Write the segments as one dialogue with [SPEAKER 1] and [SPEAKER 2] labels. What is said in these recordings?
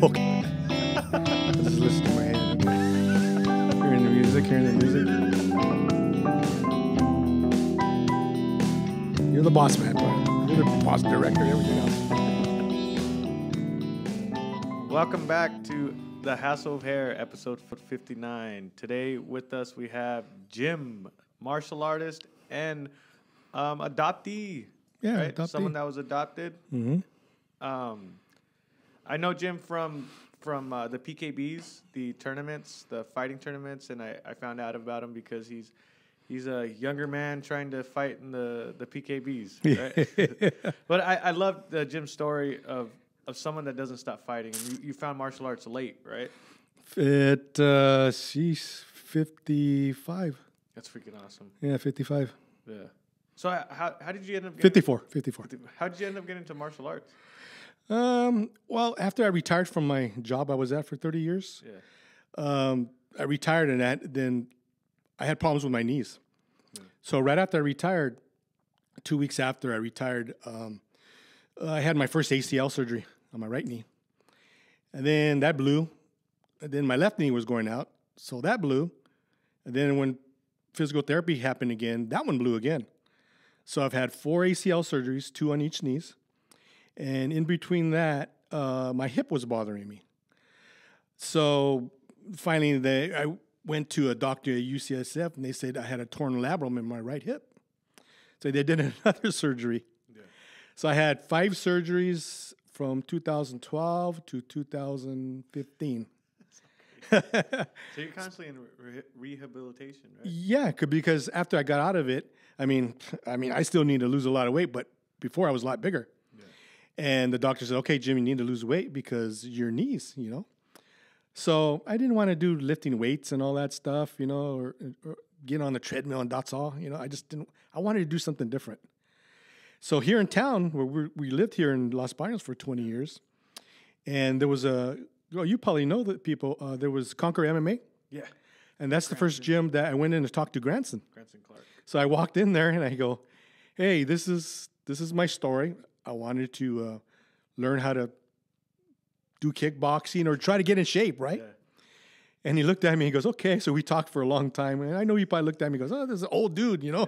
[SPEAKER 1] Okay. Just listen to my hand. Hearing the music. You're the boss man, bro. You're the boss director, everything else.
[SPEAKER 2] Welcome back to the Hassle of Hair, episode 59. Today with us we have Jim, martial artist and adoptee.
[SPEAKER 1] Yeah,
[SPEAKER 2] right?
[SPEAKER 1] adoptee.
[SPEAKER 2] Someone that was adopted.
[SPEAKER 1] Mm-hmm.
[SPEAKER 2] I know Jim from the PKBs, the tournaments, the fighting tournaments, and I found out about him because he's a younger man trying to fight in the PKBs. Right? But I love Jim's story of someone that doesn't stop fighting. And you found martial arts late, right?
[SPEAKER 1] She's 55.
[SPEAKER 2] That's freaking awesome.
[SPEAKER 1] Yeah, 55.
[SPEAKER 2] Yeah. So how did you end up
[SPEAKER 1] 54.
[SPEAKER 2] How did you end up getting into martial arts?
[SPEAKER 1] Well, after I retired from my job I was at for 30 years, I retired, and then I had problems with my knees. Yeah. So right after I retired, 2 weeks after I retired, I had my first ACL surgery on my right knee. And then that blew. And then my left knee was going out, so that blew. And then when physical therapy happened again, that one blew again. So I've had 4 ACL surgeries, 2 on each knees. And in between that, my hip was bothering me. So finally, I went to a doctor at UCSF, and they said I had a torn labrum in my right hip. So they did another surgery. Yeah. So I had 5 surgeries from 2012 to 2015.
[SPEAKER 2] So you're constantly in rehabilitation, right?
[SPEAKER 1] Yeah, because after I got out of it, I mean, I still need to lose a lot of weight, but before I was a lot bigger. And the doctor said, okay, Jim, you need to lose weight because your knees, So I didn't want to do lifting weights and all that stuff, or get on the treadmill and that's all. I just didn't. I wanted to do something different. So here in town, where we lived here in Los Baños for 20 years, and there was you probably know the people, there was Conquer MMA.
[SPEAKER 2] Yeah.
[SPEAKER 1] And that's the first gym that I went in to talk to Granson.
[SPEAKER 2] Granson Clark.
[SPEAKER 1] So I walked in there and I go, hey, this is my story. I wanted to learn how to do kickboxing or try to get in shape, right? Yeah. And he looked at me, he goes, okay. So we talked for a long time. And I know he probably looked at me and goes, oh, this is an old dude, Yeah.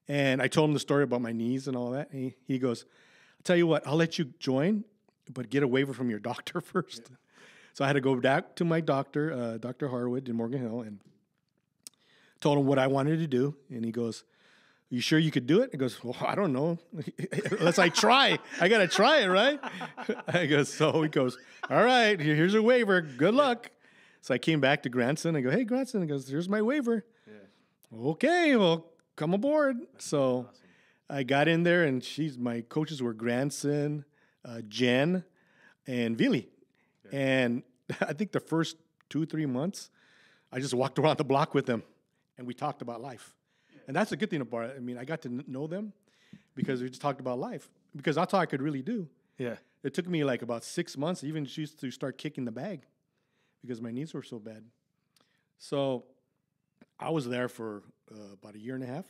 [SPEAKER 1] And I told him the story about my knees and all that. And he goes, I'll tell you what, I'll let you join, but get a waiver from your doctor first. Yeah. So I had to go back to my doctor, Dr. Harwood in Morgan Hill, and told him what I wanted to do. And he goes, you sure you could do it? He goes, well, I don't know. Unless I try. I got to try it, right? He goes, all right, here's a waiver. Good luck. So I came back to Granson. I go, hey, Granson. He goes, here's my waiver. Yeah. Okay, well, come aboard. So awesome. I got in there, and my coaches were Granson, Jen, and Vili. Yeah. And I think the first 2-3 months, I just walked around the block with them, and we talked about life. And that's a good thing about it. I mean, I got to know them because we just talked about life. Because that's all I could really do. Yeah. It took me like about 6 months even just to start kicking the bag because my knees were so bad. So I was there for about a year and a half.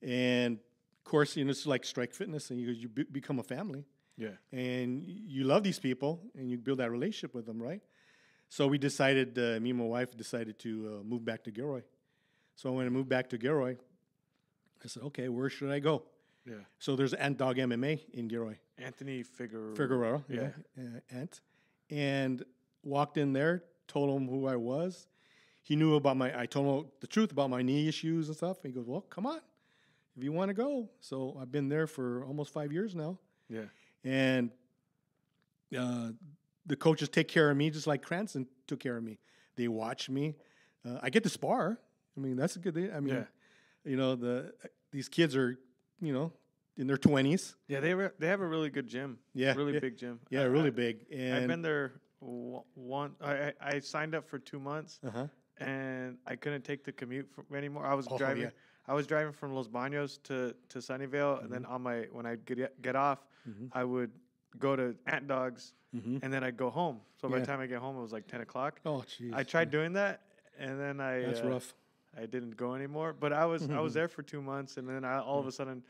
[SPEAKER 1] And, of course, it's like Strike Fitness, and you become a family. Yeah. And you love these people, and you build that relationship with them, right? So we decided, me and my wife decided to move back to Gilroy. So when I moved back to Gilroy, I said, okay, where should I go? Yeah. So there's Ant Dog MMA in Gilroy.
[SPEAKER 2] Anthony
[SPEAKER 1] Figueroa, yeah. Ant. And walked in there, told him who I was. He knew I told him the truth about my knee issues and stuff. And he goes, well, come on, if you want to go. So I've been there for almost 5 years now. Yeah. And the coaches take care of me just like Cranston took care of me. They watch me. I get to spar. I mean, that's a good thing. I mean, these kids are, in their 20s.
[SPEAKER 2] Yeah, they have a really good gym.
[SPEAKER 1] Yeah.
[SPEAKER 2] Really big gym.
[SPEAKER 1] Yeah, really big. And
[SPEAKER 2] I've been there I signed up for 2 months, and I couldn't take the commute anymore. I was driving. Yeah. I was driving from Los Baños to Sunnyvale, and then when I get off, I would go to Ant Dog's, and then I'd go home. So by the time I get home, it was like 10 o'clock.
[SPEAKER 1] Oh, jeez.
[SPEAKER 2] I tried doing that, and then
[SPEAKER 1] That's rough.
[SPEAKER 2] I didn't go anymore. But I was there for 2 months, and then all of a sudden,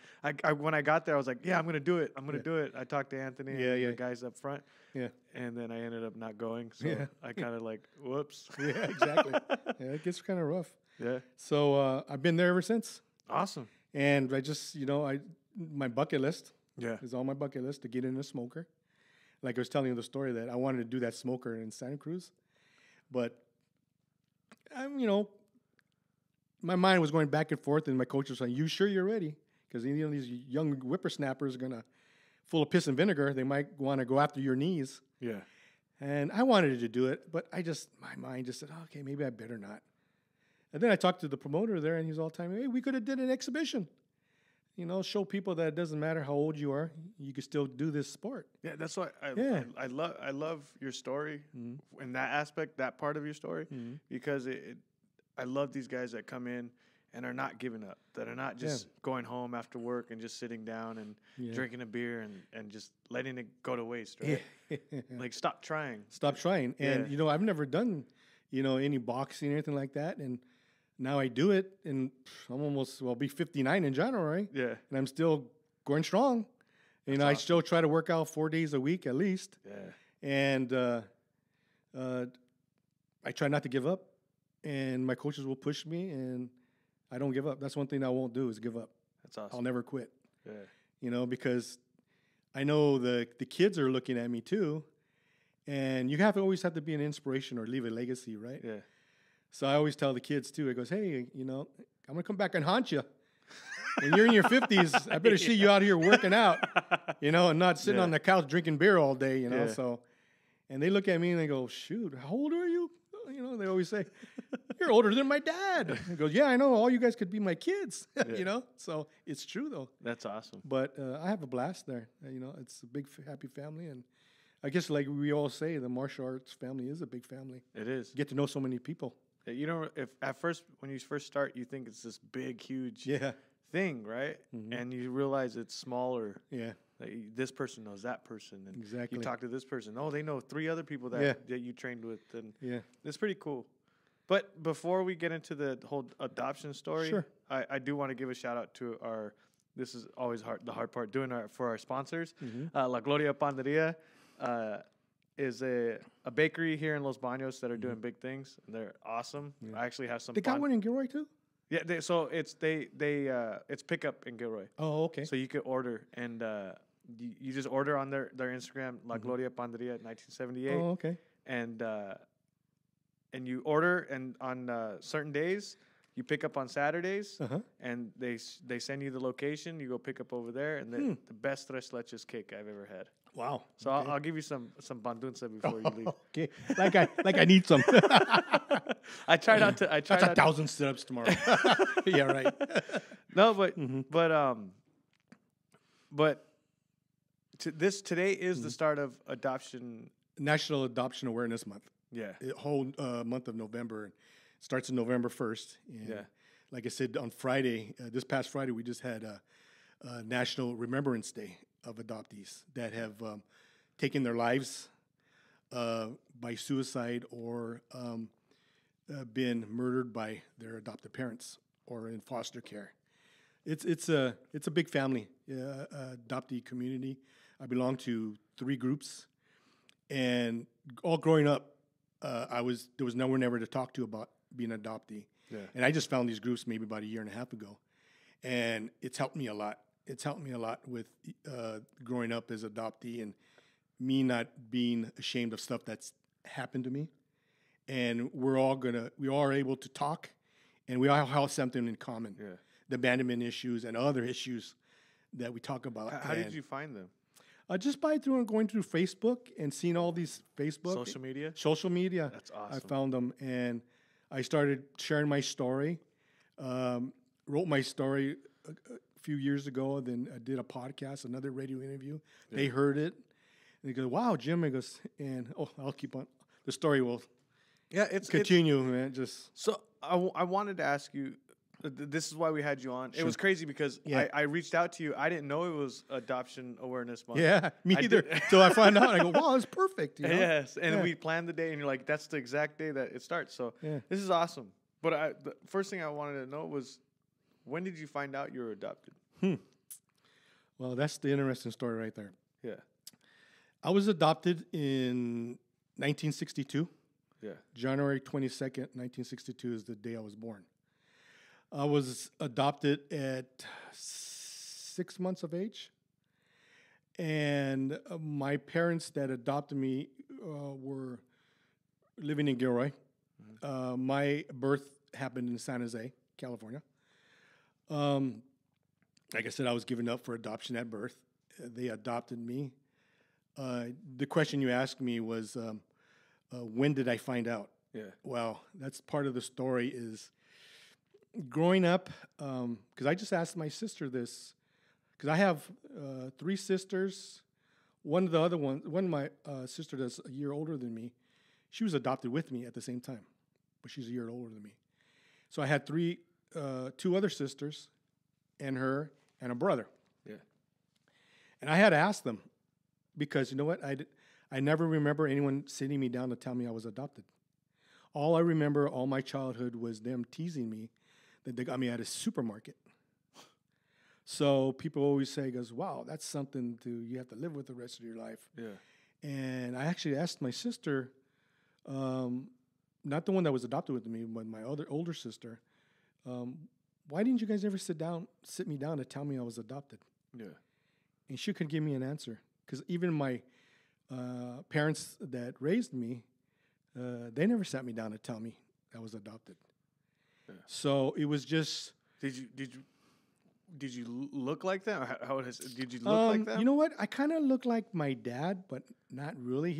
[SPEAKER 2] when I got there, I was like, yeah, I'm gonna do it. I'm gonna do it. I talked to Anthony and the guys up front.
[SPEAKER 1] Yeah.
[SPEAKER 2] And then I ended up not going. So I kind of like, whoops.
[SPEAKER 1] Yeah, exactly. Yeah, it gets kind of rough.
[SPEAKER 2] Yeah.
[SPEAKER 1] So I've been there ever since.
[SPEAKER 2] Awesome.
[SPEAKER 1] And I just, my bucket list is on my bucket list to get in a smoker. Like I was telling you the story that I wanted to do that smoker in Santa Cruz. But, my mind was going back and forth, and my coach was saying, you sure you're ready? Because, these young whippersnappers are going to, full of piss and vinegar, they might want to go after your knees.
[SPEAKER 2] Yeah.
[SPEAKER 1] And I wanted to do it, but my mind just said, okay, maybe I better not. And then I talked to the promoter there, and he's all the time, hey, we could have did an exhibition. Show people that it doesn't matter how old you are, you can still do this sport.
[SPEAKER 2] Yeah, that's why I love your story in that aspect, that part of your story, because I love these guys that come in and are not giving up, that are not just going home after work and just sitting down and drinking a beer and just letting it go to waste, right? Like, stop trying.
[SPEAKER 1] Stop trying. And, I've never done, any boxing or anything like that. And now I do it, and I'll be 59 in January. Yeah. And I'm still going strong. Awesome. I still try to work out 4 days a week at least. Yeah. And I try not to give up. And my coaches will push me, and I don't give up. That's one thing I won't do is give up.
[SPEAKER 2] That's awesome.
[SPEAKER 1] I'll never quit. Yeah. Because I know the kids are looking at me too, and you always have to be an inspiration or leave a legacy, right? Yeah. So I always tell the kids too. I goes, hey, I'm gonna come back and haunt you. When you're in your 50s, I better see you out here working out, and not sitting on the couch drinking beer all day, So, and they look at me and they go, shoot, how old are you? They always say, you're older than my dad. He goes, yeah, I know. All you guys could be my kids, So it's true, though.
[SPEAKER 2] That's awesome.
[SPEAKER 1] But I have a blast there. It's a big, happy family. And I guess like we all say, the martial arts family is a big family.
[SPEAKER 2] It is.
[SPEAKER 1] You get to know so many people.
[SPEAKER 2] If at first, when you first start, you think it's this big, huge thing, right? Mm-hmm. And you realize it's smaller. Yeah. Like this person knows that person. And exactly. You talk to this person. Oh, they know 3 other people that you trained with. And it's pretty cool. But before we get into the whole adoption story, I do want to give a shout out to this is always the hard part, for our sponsors. Mm-hmm. La Gloria Panderia is a bakery here in Los Baños that are doing big things. And they're awesome. Yeah. I actually have some.
[SPEAKER 1] They got one in Gilroy too?
[SPEAKER 2] Yeah, it's pickup in Gilroy. Oh, okay. So you could order, and you just order on their Instagram, La Gloria Panderia 1978. Oh, okay. And you order, and on certain days, you pick up on Saturdays, and they send you the location. You go pick up over there, and the best tres leches cake I've ever had. Wow! So okay. I'll give you some bandunza before you leave.
[SPEAKER 1] Okay, like I need some.
[SPEAKER 2] I try not to.
[SPEAKER 1] That's 1,000 sit-ups tomorrow. Yeah, right.
[SPEAKER 2] No, but today is the start of
[SPEAKER 1] National Adoption Awareness Month. Yeah, the whole month of November. It starts in November 1st. And like I said, on Friday, this past Friday, we just had a National Remembrance Day of adoptees that have taken their lives by suicide or been murdered by their adoptive parents or in foster care. It's a big family, adoptee community. I belong to 3 groups, and all growing up, there was nowhere never to talk to about being an adoptee. Yeah. And I just found these groups maybe about a year and a half ago, and it's helped me a lot. It's helped me a lot with growing up as adoptee and me not being ashamed of stuff that's happened to me. And we are able to talk, and we all have something in common. Yeah. The abandonment issues and other issues that we talk about.
[SPEAKER 2] How did you find them?
[SPEAKER 1] Just going through Facebook and seeing all these
[SPEAKER 2] social media.
[SPEAKER 1] Social media.
[SPEAKER 2] That's awesome.
[SPEAKER 1] I found them, and I started sharing my story. Wrote my story a few years ago. Then I did a podcast, another radio interview. Yeah. They heard it. And they go, "Wow, Jim!" I goes, and I'll keep on. The story will. Yeah, continue, man.
[SPEAKER 2] So I wanted to ask you. This is why we had you on. Sure. It was crazy because I reached out to you. I didn't know it was Adoption Awareness Month.
[SPEAKER 1] Yeah, me either. So I found out. I go, wow, it's perfect.
[SPEAKER 2] Yes, and we planned the day, and you're like, that's the exact day that it starts. So this is awesome. But the first thing I wanted to know was, when did you find out you were adopted?
[SPEAKER 1] Well, that's the interesting story right there.
[SPEAKER 2] Yeah.
[SPEAKER 1] I was adopted in 1962.
[SPEAKER 2] Yeah.
[SPEAKER 1] January 22nd, 1962 is the day I was born. I was adopted at 6 months of age. And my parents that adopted me were living in Gilroy. My birth happened in San Jose, California. Like I said, I was given up for adoption at birth. They adopted me. The question you asked me was, when did I find out?
[SPEAKER 2] Yeah.
[SPEAKER 1] Well, that's part of the story is growing up, because I just asked my sister this, because I have 3 sisters. One of my sister that's a year older than me, she was adopted with me at the same time, but she's a year older than me. So I had 2 other sisters and her and a brother.
[SPEAKER 2] Yeah.
[SPEAKER 1] And I had to ask them because, you know what, I never remember anyone sitting me down to tell me I was adopted. All I remember all my childhood was them teasing me that they got me at a supermarket. So people always say, goes, wow, that's something you have to live with the rest of your life.
[SPEAKER 2] Yeah.
[SPEAKER 1] And I actually asked my sister, not the one that was adopted with me, but my older sister, why didn't you guys ever sit me down to tell me I was adopted?
[SPEAKER 2] Yeah.
[SPEAKER 1] And she couldn't give me an answer. Because even my parents that raised me, they never sat me down to tell me I was adopted. Yeah. So it was just.
[SPEAKER 2] Did you look like them? Did you look like them?
[SPEAKER 1] You know what? I kind of look like my dad, but not really.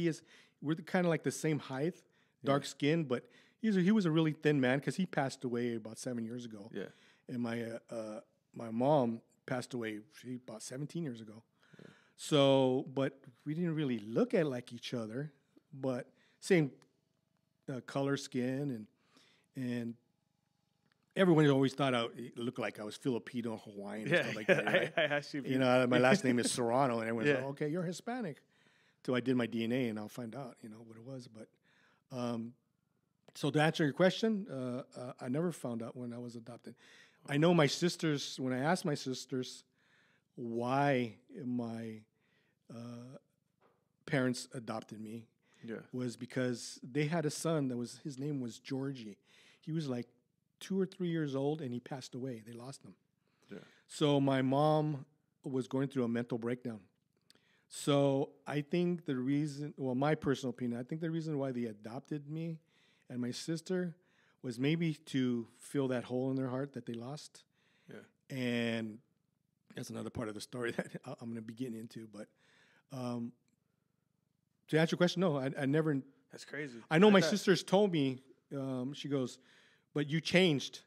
[SPEAKER 1] We're kind of like the same height, dark skin, but he was a really thin man because he passed away about 7 years ago.
[SPEAKER 2] Yeah.
[SPEAKER 1] And my mom passed away about 17 years ago. Yeah. So, but we didn't really look at like each other, but same color, skin, and everyone always thought I looked like I was Filipino, Hawaiian, and stuff like that. Right?
[SPEAKER 2] I asked you.
[SPEAKER 1] My last name is Serrano, and everyone's like, okay, you're Hispanic. So I did my DNA, and I'll find out, what it was. But so to answer your question, I never found out when I was adopted. I know my sisters. When I asked my sisters why my parents adopted me, was because they had a son his name was Georgie. He was like 2 or 3 years old, and he passed away. They lost him. Yeah. So my mom was going through a mental breakdown. So I think my personal opinion, I think the reason why they adopted me and my sister was maybe to fill that hole in their heart that they lost. Yeah. And that's another part of the story that I'm going to be getting into. But to answer your question, no, I never.
[SPEAKER 2] That's crazy.
[SPEAKER 1] I know my sisters told me, she goes, but you changed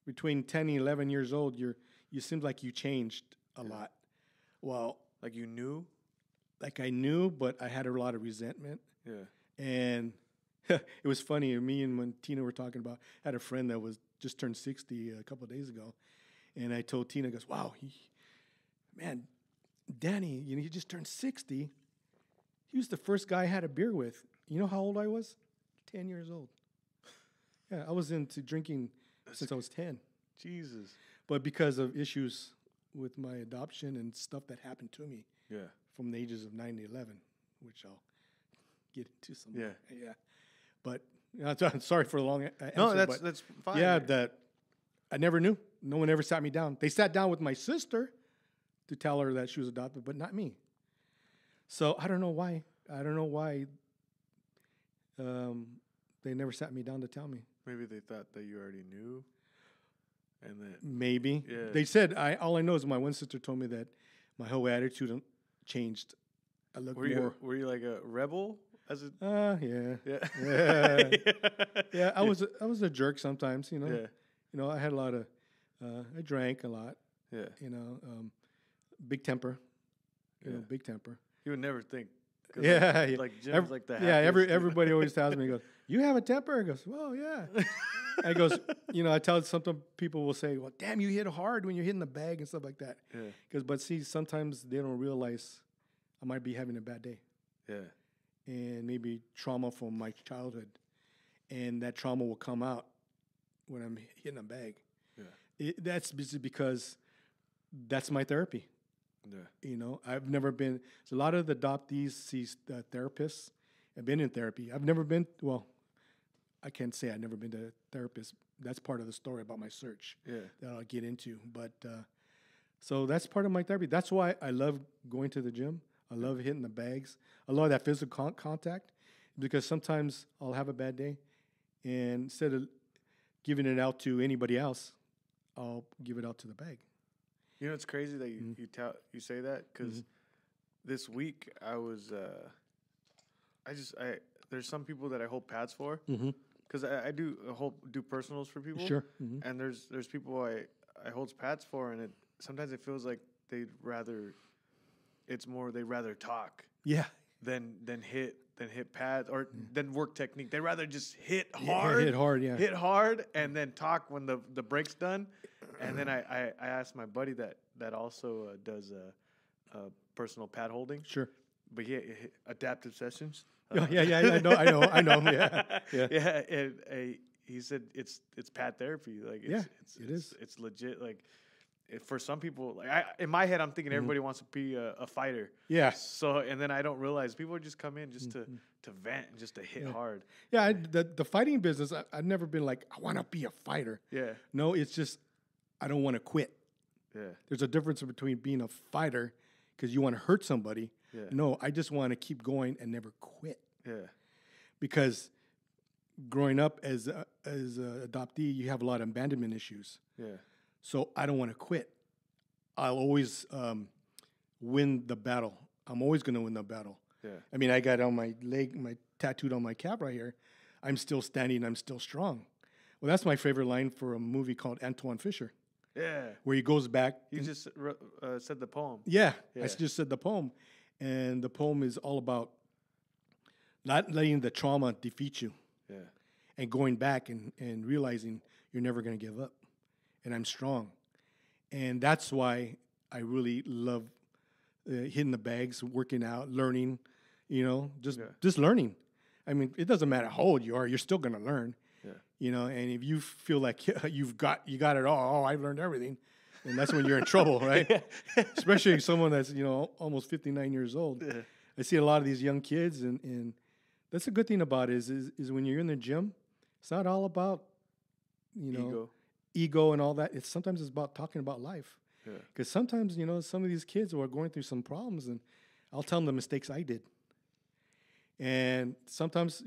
[SPEAKER 1] between 10 and 11 years old. You seemed like you changed a lot. Well,
[SPEAKER 2] like you knew?
[SPEAKER 1] Like I knew, but I had a lot of resentment.
[SPEAKER 2] Yeah.
[SPEAKER 1] And it was funny. Me and when Tina were talking about, I had a friend that was just turned 60 a couple of days ago. And I told Tina, goes, wow, Danny, he just turned 60. He was the first guy I had a beer with. You know how old I was? 10 years old. Yeah, I was into drinking since I was 10.
[SPEAKER 2] Jesus.
[SPEAKER 1] But because of issues with my adoption and stuff that happened to me from the ages of 9 to 11, which I'll get into some.
[SPEAKER 2] Yeah.
[SPEAKER 1] Yeah. But I'm sorry for the long answer.
[SPEAKER 2] No, that's fine.
[SPEAKER 1] Yeah, that I never knew. No one ever sat me down. They sat down with my sister to tell her that she was adopted, but not me. So I don't know why. They never sat me down to tell me.
[SPEAKER 2] Maybe they thought that you already knew, and that
[SPEAKER 1] maybe they said. All I know is my one sister told me that my whole attitude changed. I looked more.
[SPEAKER 2] Were you like a rebel as a?
[SPEAKER 1] Yeah. I was a jerk sometimes. I had a lot of. I drank a lot.
[SPEAKER 2] Yeah.
[SPEAKER 1] Big temper. Big temper.
[SPEAKER 2] You would never think.
[SPEAKER 1] Yeah,
[SPEAKER 2] like Jim's like the
[SPEAKER 1] everybody always tells me, he goes, you have a temper? I goes, well, yeah. I goes, I tell sometimes people will say, well, damn, you hit hard when you're hitting the bag and stuff like that. Yeah. But see, sometimes they don't realize I might be having a bad day.
[SPEAKER 2] Yeah.
[SPEAKER 1] And maybe trauma from my childhood. And that trauma will come out when I'm hitting a bag.
[SPEAKER 2] Yeah.
[SPEAKER 1] That's because that's my therapy.
[SPEAKER 2] Yeah.
[SPEAKER 1] I've never been. So a lot of the adoptees see therapists. Have been in therapy. I've never been. Well, I can't say I've never been to a therapist. That's part of the story about my search.
[SPEAKER 2] Yeah.
[SPEAKER 1] That I'll get into. But so that's part of my therapy. That's why I love going to the gym. I love hitting the bags. I love that physical contact because sometimes I'll have a bad day, and instead of giving it out to anybody else, I'll give it out to the bag.
[SPEAKER 2] It's crazy that you say that because this week I was there's some people that I hold pads for because I do personals for people.
[SPEAKER 1] Sure.
[SPEAKER 2] And there's people I hold pads for, and sometimes it feels like they'd rather talk.
[SPEAKER 1] Yeah.
[SPEAKER 2] Than hit pads or than work technique. They'd rather just hit hard. Hit hard and then talk when the break's done. And then I asked my buddy that also does personal pad holding.
[SPEAKER 1] Sure.
[SPEAKER 2] But adaptive sessions.
[SPEAKER 1] I know. Yeah.
[SPEAKER 2] And he said it's pad therapy. Like it's legit. Like for some people, like in my head, I'm thinking everybody wants to be a fighter.
[SPEAKER 1] Yeah.
[SPEAKER 2] So and then I don't realize people just come in just to vent and just to hit hard.
[SPEAKER 1] Yeah. The fighting business, I've never been like I want to be a fighter.
[SPEAKER 2] Yeah.
[SPEAKER 1] No, it's just I don't want to quit.
[SPEAKER 2] Yeah.
[SPEAKER 1] There's a difference between being a fighter because you want to hurt somebody.
[SPEAKER 2] Yeah.
[SPEAKER 1] No, I just want to keep going and never quit.
[SPEAKER 2] Yeah.
[SPEAKER 1] Because growing up as a adoptee, you have a lot of abandonment issues.
[SPEAKER 2] Yeah.
[SPEAKER 1] So I don't want to quit. I'll always win the battle. I'm always going to win the battle.
[SPEAKER 2] Yeah.
[SPEAKER 1] I mean, I got on my leg, my tattooed on my calf right here. I'm still standing. I'm still strong. Well, that's my favorite line for a movie called Antoine Fisher.
[SPEAKER 2] Yeah.
[SPEAKER 1] Where he goes back.
[SPEAKER 2] You just said the poem.
[SPEAKER 1] Yeah. I just said the poem. And the poem is all about not letting the trauma defeat you.
[SPEAKER 2] Yeah.
[SPEAKER 1] And going back and realizing you're never going to give up. And I'm strong. And that's why I really love hitting the bags, working out, learning, just learning. I mean, it doesn't matter how old you are, you're still going to learn.
[SPEAKER 2] Yeah.
[SPEAKER 1] And if you feel like you got it all, I've learned everything, and that's when you're in trouble, right? Especially someone that's, almost 59 years old.
[SPEAKER 2] Yeah.
[SPEAKER 1] I see a lot of these young kids, and that's a good thing about it is when you're in the gym, it's not all about, ego and all that. Sometimes it's about talking about life. Because sometimes, some of these kids are going through some problems, and I'll tell them the mistakes I did. And sometimes,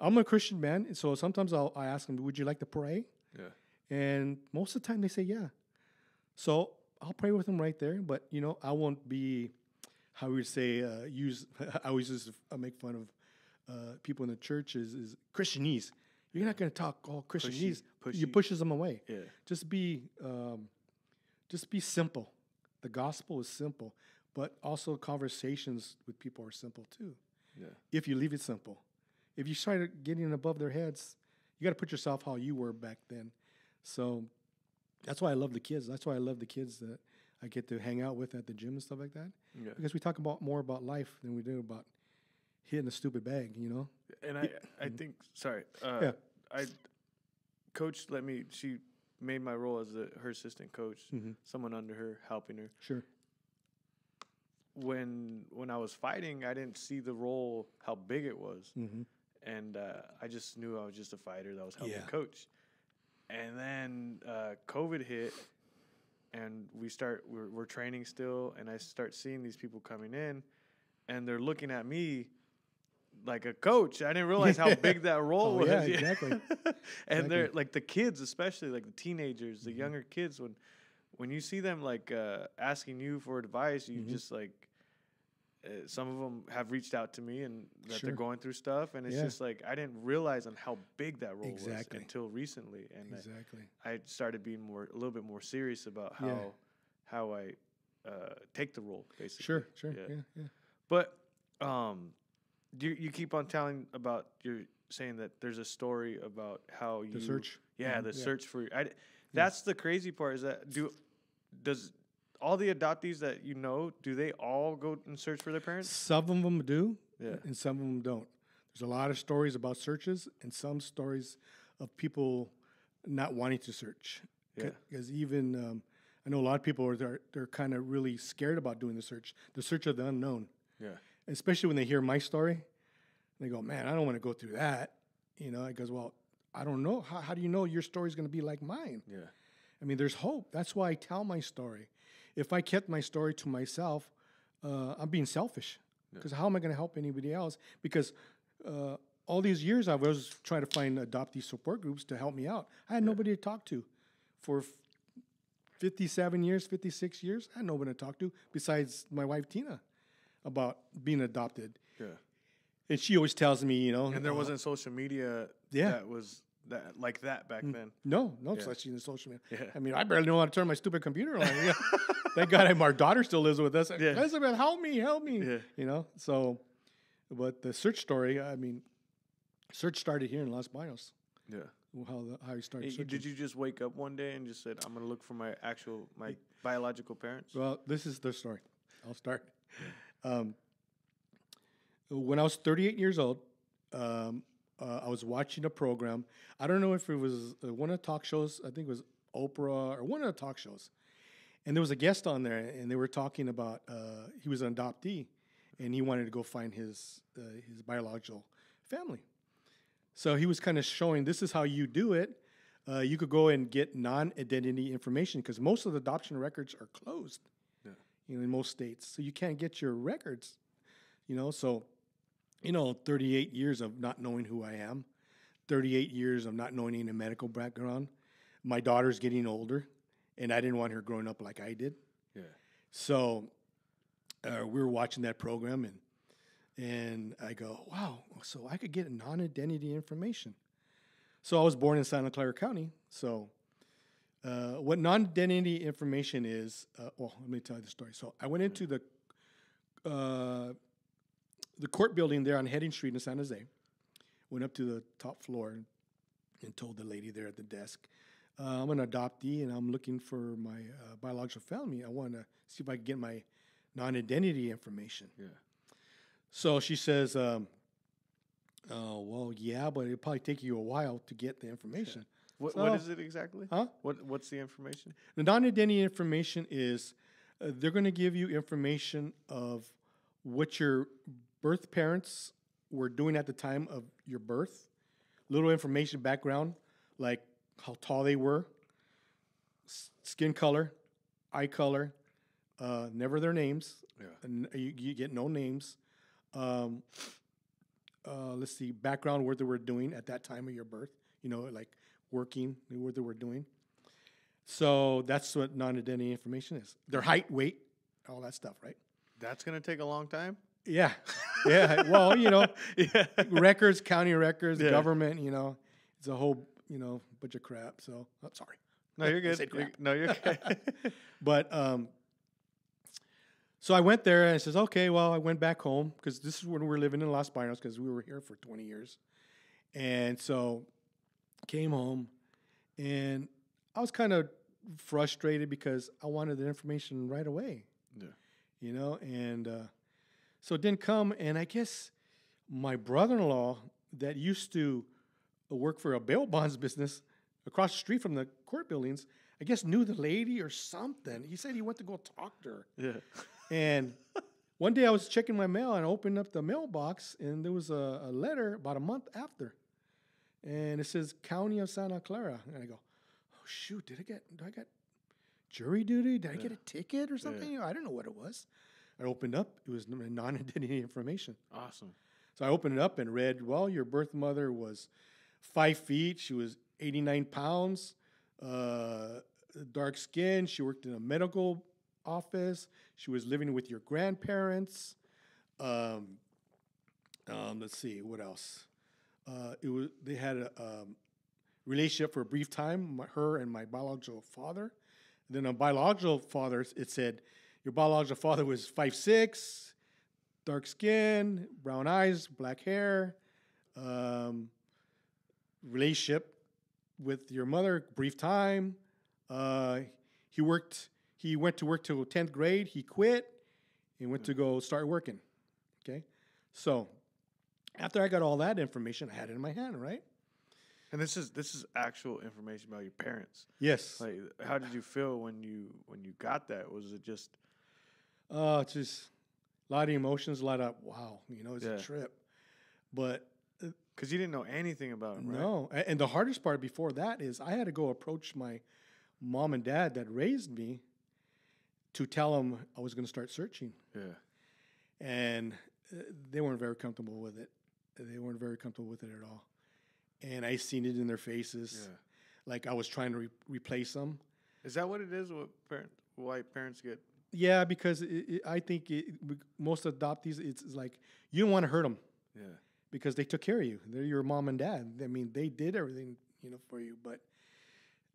[SPEAKER 1] I'm a Christian man, and so sometimes I ask them, would you like to pray?
[SPEAKER 2] Yeah.
[SPEAKER 1] And most of the time they say, yeah. So I'll pray with them right there, but, I won't be, how we would say, I always just make fun of people in the church is Christianese. You're not going to talk all Christianese. You pushes them away.
[SPEAKER 2] Yeah.
[SPEAKER 1] Just be simple. The gospel is simple, but also conversations with people are simple too.
[SPEAKER 2] Yeah.
[SPEAKER 1] If you leave it simple. If you start getting above their heads, you got to put yourself how you were back then. So that's why I love the kids. That's why I love the kids that I get to hang out with at the gym and stuff like that.
[SPEAKER 2] Yeah.
[SPEAKER 1] Because we talk more about life than we do about hitting a stupid bag,
[SPEAKER 2] And I think, sorry. Coach she made my role as her assistant coach, someone under her, helping her.
[SPEAKER 1] Sure.
[SPEAKER 2] When I was fighting, I didn't see the role, how big it was.
[SPEAKER 1] Mm-hmm.
[SPEAKER 2] And I just knew I was just a fighter that was helping coach. And then COVID hit, and we're training still, and I start seeing these people coming in, and they're looking at me like a coach. I didn't realize how big that role was.
[SPEAKER 1] Yeah, exactly.
[SPEAKER 2] And they're like the kids, especially like the teenagers, the younger kids. When you see them like asking you for advice, you just like some of them have reached out to me and that they're going through stuff, and it's just like I didn't realize on how big that role was until recently, and I started being a little bit more serious about how I take the role, basically.
[SPEAKER 1] Sure. Yeah.
[SPEAKER 2] But you keep on telling about you're saying that there's a story about how you
[SPEAKER 1] the search.
[SPEAKER 2] The search for that's the crazy part is that does all the adoptees that do they all go and search for their parents?
[SPEAKER 1] Some of them do, and some of them don't. There's a lot of stories about searches and some stories of people not wanting to search.
[SPEAKER 2] Yeah.
[SPEAKER 1] Because even I know a lot of people they're kind of really scared about doing the search of the unknown.
[SPEAKER 2] Yeah.
[SPEAKER 1] Especially when they hear my story, they go, "Man, I don't want to go through that." I goes, "Well, I don't know. How do you know your story's going to be like mine?"
[SPEAKER 2] Yeah.
[SPEAKER 1] I mean, there's hope. That's why I tell my story. If I kept my story to myself, I'm being selfish. Because how am I going to help anybody else? Because all these years I was trying to find adoptee support groups to help me out. I had nobody to talk to. For 57 years, 56 years, I had nobody to talk to besides my wife, Tina, about being adopted.
[SPEAKER 2] Yeah.
[SPEAKER 1] And she always tells me,
[SPEAKER 2] And there wasn't social media that was like that back then.
[SPEAKER 1] No such thing as social media.
[SPEAKER 2] Yeah.
[SPEAKER 1] I mean, I barely know how to turn my stupid computer on. Thank God our daughter still lives with us.
[SPEAKER 2] Yeah.
[SPEAKER 1] Elizabeth, help me.
[SPEAKER 2] Yeah.
[SPEAKER 1] So, but the search story, I mean, search started here in Los Banos.
[SPEAKER 2] Yeah.
[SPEAKER 1] How you started searching.
[SPEAKER 2] Did you just wake up one day and just said, I'm going to look for my biological parents?
[SPEAKER 1] Well, this is the story. I'll start. When I was 38 years old, I was watching a program. I don't know if it was one of the talk shows. I think it was Oprah or one of the talk shows. And there was a guest on there, and they were talking about he was an adoptee, and he wanted to go find his biological family. So he was kind of showing this is how you do it. You could go and get non-identity information because most of the adoption records are closed, in most states. So you can't get your records, So, 38 years of not knowing who I am, 38 years of not knowing any medical background. My daughter's getting older, and I didn't want her growing up like I did.
[SPEAKER 2] Yeah.
[SPEAKER 1] So we were watching that program, and I go, wow, so I could get non-identity information. So I was born in Santa Clara County. So what non-identity information is, let me tell you the story. So I went into the court building there on Heading Street in San Jose, went up to the top floor and told the lady there at the desk, I'm an adoptee and I'm looking for my biological family. I want to see if I can get my non-identity information.
[SPEAKER 2] Yeah.
[SPEAKER 1] So she says, well, yeah, but it'll probably take you a while to get the information.
[SPEAKER 2] What is it exactly?
[SPEAKER 1] Huh?
[SPEAKER 2] What's the information?
[SPEAKER 1] The non-identity information is they're going to give you information of what your birth parents were doing at the time of your birth, little information, background, like how tall they were, skin color, eye color, never their names.
[SPEAKER 2] Yeah.
[SPEAKER 1] And you get no names. Let's see, background, what they were doing at that time of your birth, like working, what they were doing. So that's what non-identity information is. Their height, weight, all that stuff, right?
[SPEAKER 2] That's going to take a long time?
[SPEAKER 1] Yeah. Yeah. Well, records, county records, government, it's a whole, bunch of crap. So, I'm sorry.
[SPEAKER 2] No, you're good. You're good.
[SPEAKER 1] But, so I went there and I says, okay, well, I went back home because this is when we were living in Los Banos because we were here for 20 years. And so came home and I was kind of frustrated because I wanted the information right away. Yeah. And so it didn't come. And I guess my brother-in-law that used to work for a bail bonds business across the street from the court buildings, I guess knew the lady or something. He said he went to go talk to her.
[SPEAKER 2] Yeah.
[SPEAKER 1] And one day I was checking my mail and I opened up the mailbox and there was a letter about a month after. And it says County of Santa Clara. And I go, oh shoot, did I get jury duty? Did I get a ticket or something? I don't know what it was. I opened up, it was non-identity information.
[SPEAKER 2] Awesome.
[SPEAKER 1] So I opened it up and read, well, your birth mother was 5 feet. She was 89 pounds, dark skin. She worked in a medical office. She was living with your grandparents. Let's see, what else? They had a relationship for a brief time, her and my biological father. And then on biological father, it said your biological father was 5'6", dark skin, brown eyes, black hair. Relationship with your mother, brief time. He went to work till 10th grade. He quit and went to go start working. Okay. So after I got all that information, I had it in my hand, right?
[SPEAKER 2] And this is actual information about your parents.
[SPEAKER 1] Yes.
[SPEAKER 2] Like, how did you feel when you got that? Was it just?
[SPEAKER 1] It's just a lot of emotions, a lot of wow. It's a trip, but
[SPEAKER 2] because you didn't know anything about him, right?
[SPEAKER 1] No, and the hardest part before that is I had to go approach my mom and dad that raised me to tell them I was going to start searching.
[SPEAKER 2] Yeah,
[SPEAKER 1] and they weren't very comfortable with it. They weren't very comfortable with it at all. And I seen it in their faces, like I was trying to replace them.
[SPEAKER 2] Is that what it is? Why parents get?
[SPEAKER 1] Yeah, because I think most adoptees, it's like you don't want to hurt them.
[SPEAKER 2] Yeah.
[SPEAKER 1] Because they took care of you. They're your mom and dad. I mean, they did everything, for you. But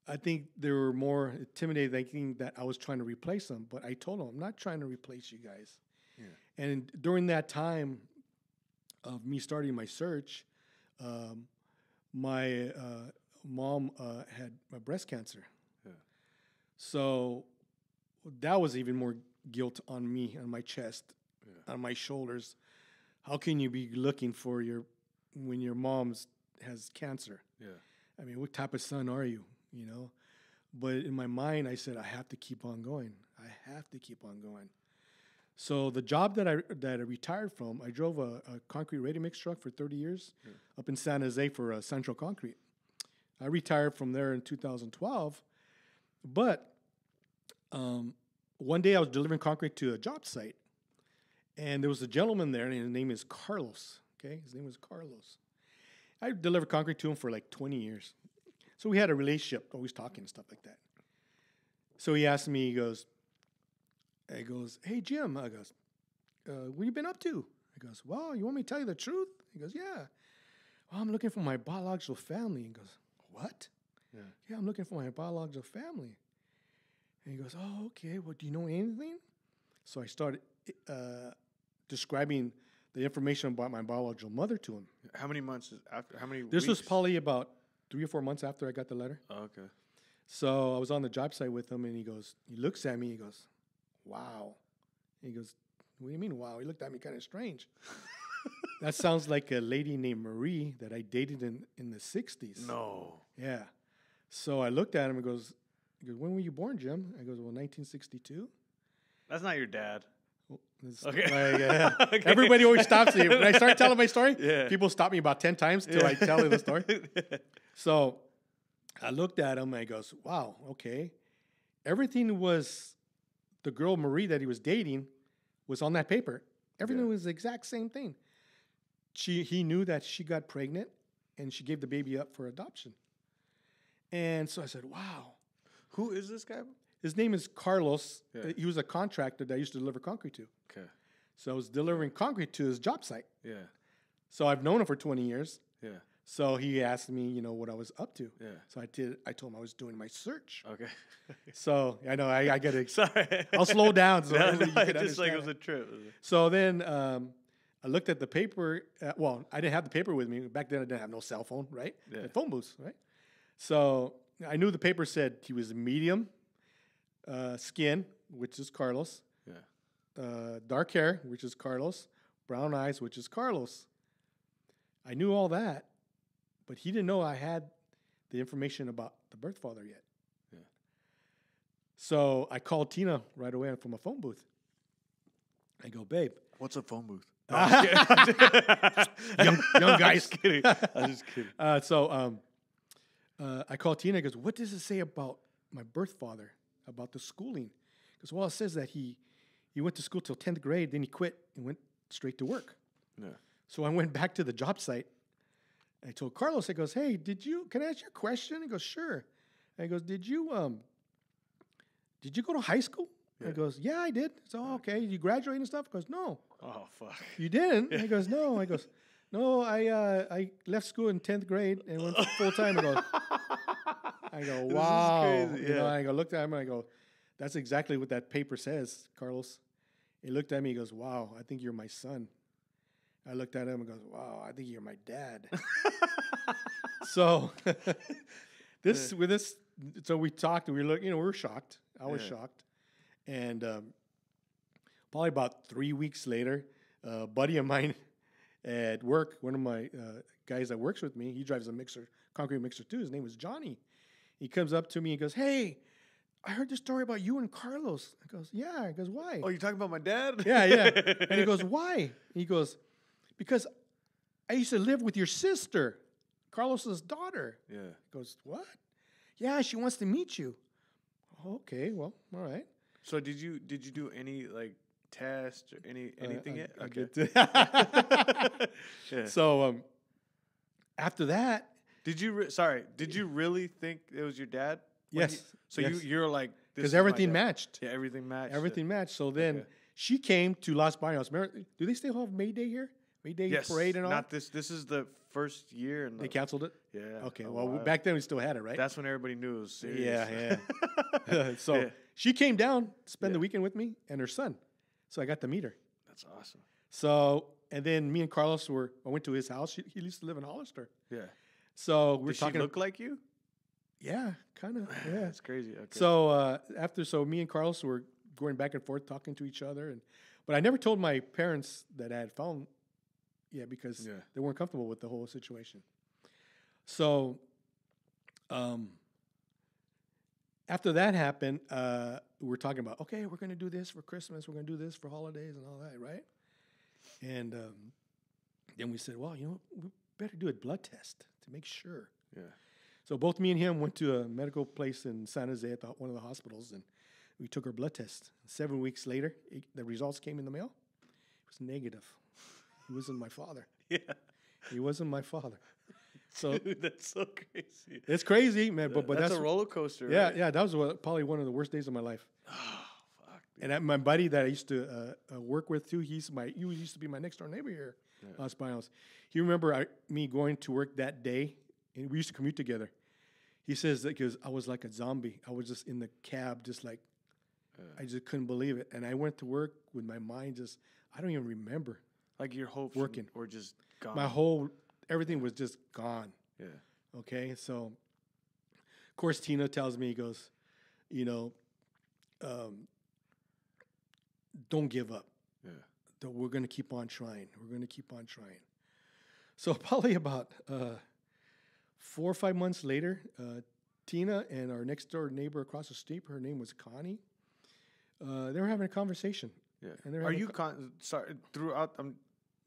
[SPEAKER 1] I think they were more intimidated, thinking that I was trying to replace them. But I told them, I'm not trying to replace you guys. Yeah. And during that time of me starting my search, my mom had breast cancer. Yeah. So that was even more guilt on me, on my chest, on my shoulders. How can you be looking for when your mom has cancer? Yeah. I mean, what type of son are you, But in my mind, I said, I have to keep on going. I have to keep on going. So the job that I retired from, I drove a concrete ready-mix truck for 30 years up in San Jose for Central Concrete. I retired from there in 2012. But one day I was delivering concrete to a job site. And there was a gentleman there, and his name is Carlos. Okay, his name was Carlos. I delivered concrete to him for like 20 years. So we had a relationship, always talking and stuff like that. So he asked me, he goes, hey, Jim. I goes, what you been up to? He goes, well, you want me to tell you the truth? He goes, yeah. Well, I'm looking for my biological family. He goes, what? Yeah, I'm looking for my biological family. And he goes, oh, okay. Well, do you know anything? So I started describing the information about my biological mother to him.
[SPEAKER 2] How many months after? How many?
[SPEAKER 1] This was probably about 3 or 4 months after I got the letter.
[SPEAKER 2] Oh, okay.
[SPEAKER 1] So I was on the job site with him, and he looks at me, he goes, wow. He goes, what do you mean, wow? He looked at me kind of strange. That sounds like a lady named Marie that I dated in the 60s.
[SPEAKER 2] No.
[SPEAKER 1] Yeah. So I looked at him and goes, when were you born, Jim? I goes, well, 1962.
[SPEAKER 2] That's not your dad.
[SPEAKER 1] Okay. Okay. Everybody always stops me. When I start telling my story, people stop me about 10 times till I tell you the story. So I looked at him and he goes, wow, okay. Everything was, the girl Marie that he was dating was on that paper. Everything was the exact same thing. He knew that she got pregnant and she gave the baby up for adoption. And so I said, wow.
[SPEAKER 2] Who is this guy?
[SPEAKER 1] His name is Carlos. Yeah. He was a contractor that I used to deliver concrete to. Okay. So I was delivering concrete to his job site. Yeah. So I've known him for 20 years. Yeah. So he asked me, what I was up to. Yeah. So I told him I was doing my search. Okay. So I know I get it.
[SPEAKER 2] Sorry.
[SPEAKER 1] I'll slow down. So
[SPEAKER 2] no, just like it was a trip.
[SPEAKER 1] So then I looked at the paper. I didn't have the paper with me. Back then I didn't have no cell phone, right? Yeah. The phone booths, right? So I knew the paper said he was medium skin, which is Carlos. Yeah. Dark hair, which is Carlos. Brown eyes, which is Carlos. I knew all that, but he didn't know I had the information about the birth father yet. Yeah. So I called Tina right away from a phone booth. I go, babe.
[SPEAKER 2] What's a phone booth?
[SPEAKER 1] No, young guys.
[SPEAKER 2] I'm just kidding.
[SPEAKER 1] I called Tina. He goes, what does it say about my birth father, about the schooling? Because, it says that he went to school till 10th grade, then he quit and went straight to work. Yeah. So I went back to the job site. I told Carlos, I goes, hey, can I ask you a question? He goes, sure. I goes, did you go to high school? Yeah. He goes, yeah, I did. So, okay, you graduate and stuff? He goes, no.
[SPEAKER 2] Oh, fuck.
[SPEAKER 1] You didn't? He goes, no. I goes, no, I left school in 10th grade and went full time. I go, wow.
[SPEAKER 2] This is crazy. Yeah.
[SPEAKER 1] I looked at him and I go, that's exactly what that paper says, Carlos. He looked at me, he goes, wow, I think you're my son. I looked at him and goes, wow, I think you're my dad. So so we talked and we were shocked. I was shocked. And probably about 3 weeks later, a buddy of mine at work, one of my guys that works with me, he drives a mixer concrete mixer too. His name was Johnny. He comes up to me and goes, "Hey, I heard this story about you and Carlos." I goes, "Yeah." He goes, "Why?"
[SPEAKER 2] Oh, you're talking about my dad?
[SPEAKER 1] Yeah, yeah. And he goes, "Why?" He goes, "Because I used to live with your sister, Carlos's daughter."
[SPEAKER 2] Yeah.
[SPEAKER 1] He goes, "What?" "Yeah, she wants to meet you." Okay, well, all right.
[SPEAKER 2] So did you do any like test or anything yet?
[SPEAKER 1] I
[SPEAKER 2] Okay.
[SPEAKER 1] get to-
[SPEAKER 2] Yeah.
[SPEAKER 1] So after that,
[SPEAKER 2] Did you did you really think it was your dad? when
[SPEAKER 1] yes.
[SPEAKER 2] So
[SPEAKER 1] yes.
[SPEAKER 2] you're like, this
[SPEAKER 1] Because
[SPEAKER 2] is my
[SPEAKER 1] everything
[SPEAKER 2] dad.
[SPEAKER 1] matched.
[SPEAKER 2] Yeah, everything matched.
[SPEAKER 1] Everything matched. So then
[SPEAKER 2] Okay.
[SPEAKER 1] she came to Las Baños. Remember, do they still have May Day here? May Day
[SPEAKER 2] Yes.
[SPEAKER 1] parade and all?
[SPEAKER 2] Not this. This is the first year, and
[SPEAKER 1] They canceled it?
[SPEAKER 2] yeah.
[SPEAKER 1] Okay.
[SPEAKER 2] a
[SPEAKER 1] Well,
[SPEAKER 2] while.
[SPEAKER 1] back then we still had it, right?
[SPEAKER 2] That's when everybody knew it was serious.
[SPEAKER 1] Yeah. So
[SPEAKER 2] Yeah.
[SPEAKER 1] she came down, spend the
[SPEAKER 2] Yeah.
[SPEAKER 1] weekend with me and her son. So I got to meet her.
[SPEAKER 2] That's awesome.
[SPEAKER 1] So, and then me and Carlos I went to his house. He used to live in Hollister.
[SPEAKER 2] Yeah.
[SPEAKER 1] So we're
[SPEAKER 2] Did she
[SPEAKER 1] talking.
[SPEAKER 2] look like you?
[SPEAKER 1] Yeah, kind of. Yeah.
[SPEAKER 2] That's crazy. Okay.
[SPEAKER 1] So so me and Carlos were going back and forth talking to each other, but I never told my parents that I had found, because
[SPEAKER 2] Yeah.
[SPEAKER 1] they weren't comfortable with the whole situation. So, after that happened, we're talking about, okay, we're going to do this for Christmas, we're going to do this for holidays and all that, right? And then we said, well, we better do a blood test to make sure.
[SPEAKER 2] Yeah.
[SPEAKER 1] So both me and him went to a medical place in San Jose at one of the hospitals, and we took our blood test. 7 weeks later, the results came in the mail. It was negative. He wasn't my father.
[SPEAKER 2] Yeah.
[SPEAKER 1] He wasn't my father. So
[SPEAKER 2] Dude, that's so crazy.
[SPEAKER 1] it's crazy, man. But
[SPEAKER 2] that's a roller coaster.
[SPEAKER 1] yeah,
[SPEAKER 2] right?
[SPEAKER 1] yeah. That was probably one of the worst days of my life.
[SPEAKER 2] Oh, fuck. Dude.
[SPEAKER 1] And my buddy that I used to work with too, he used to be my next door neighbor here, Los Baños. He remember me going to work that day, and we used to commute together. He says that because I was like a zombie. I was just in the cab, just like, I just couldn't believe it. And I went to work with my mind I don't even remember.
[SPEAKER 2] Like your hopes
[SPEAKER 1] working.
[SPEAKER 2] were just gone.
[SPEAKER 1] Everything was just gone.
[SPEAKER 2] Yeah.
[SPEAKER 1] Okay, so of course Tina tells me, he goes, don't give up.
[SPEAKER 2] Yeah.
[SPEAKER 1] We're going to keep on trying. We're going to keep on trying. So probably about 4 or 5 months later, Tina and our next door neighbor across the street, her name was Connie, they were having a conversation.
[SPEAKER 2] Yeah.
[SPEAKER 1] And they're
[SPEAKER 2] Are
[SPEAKER 1] having
[SPEAKER 2] you sorry throughout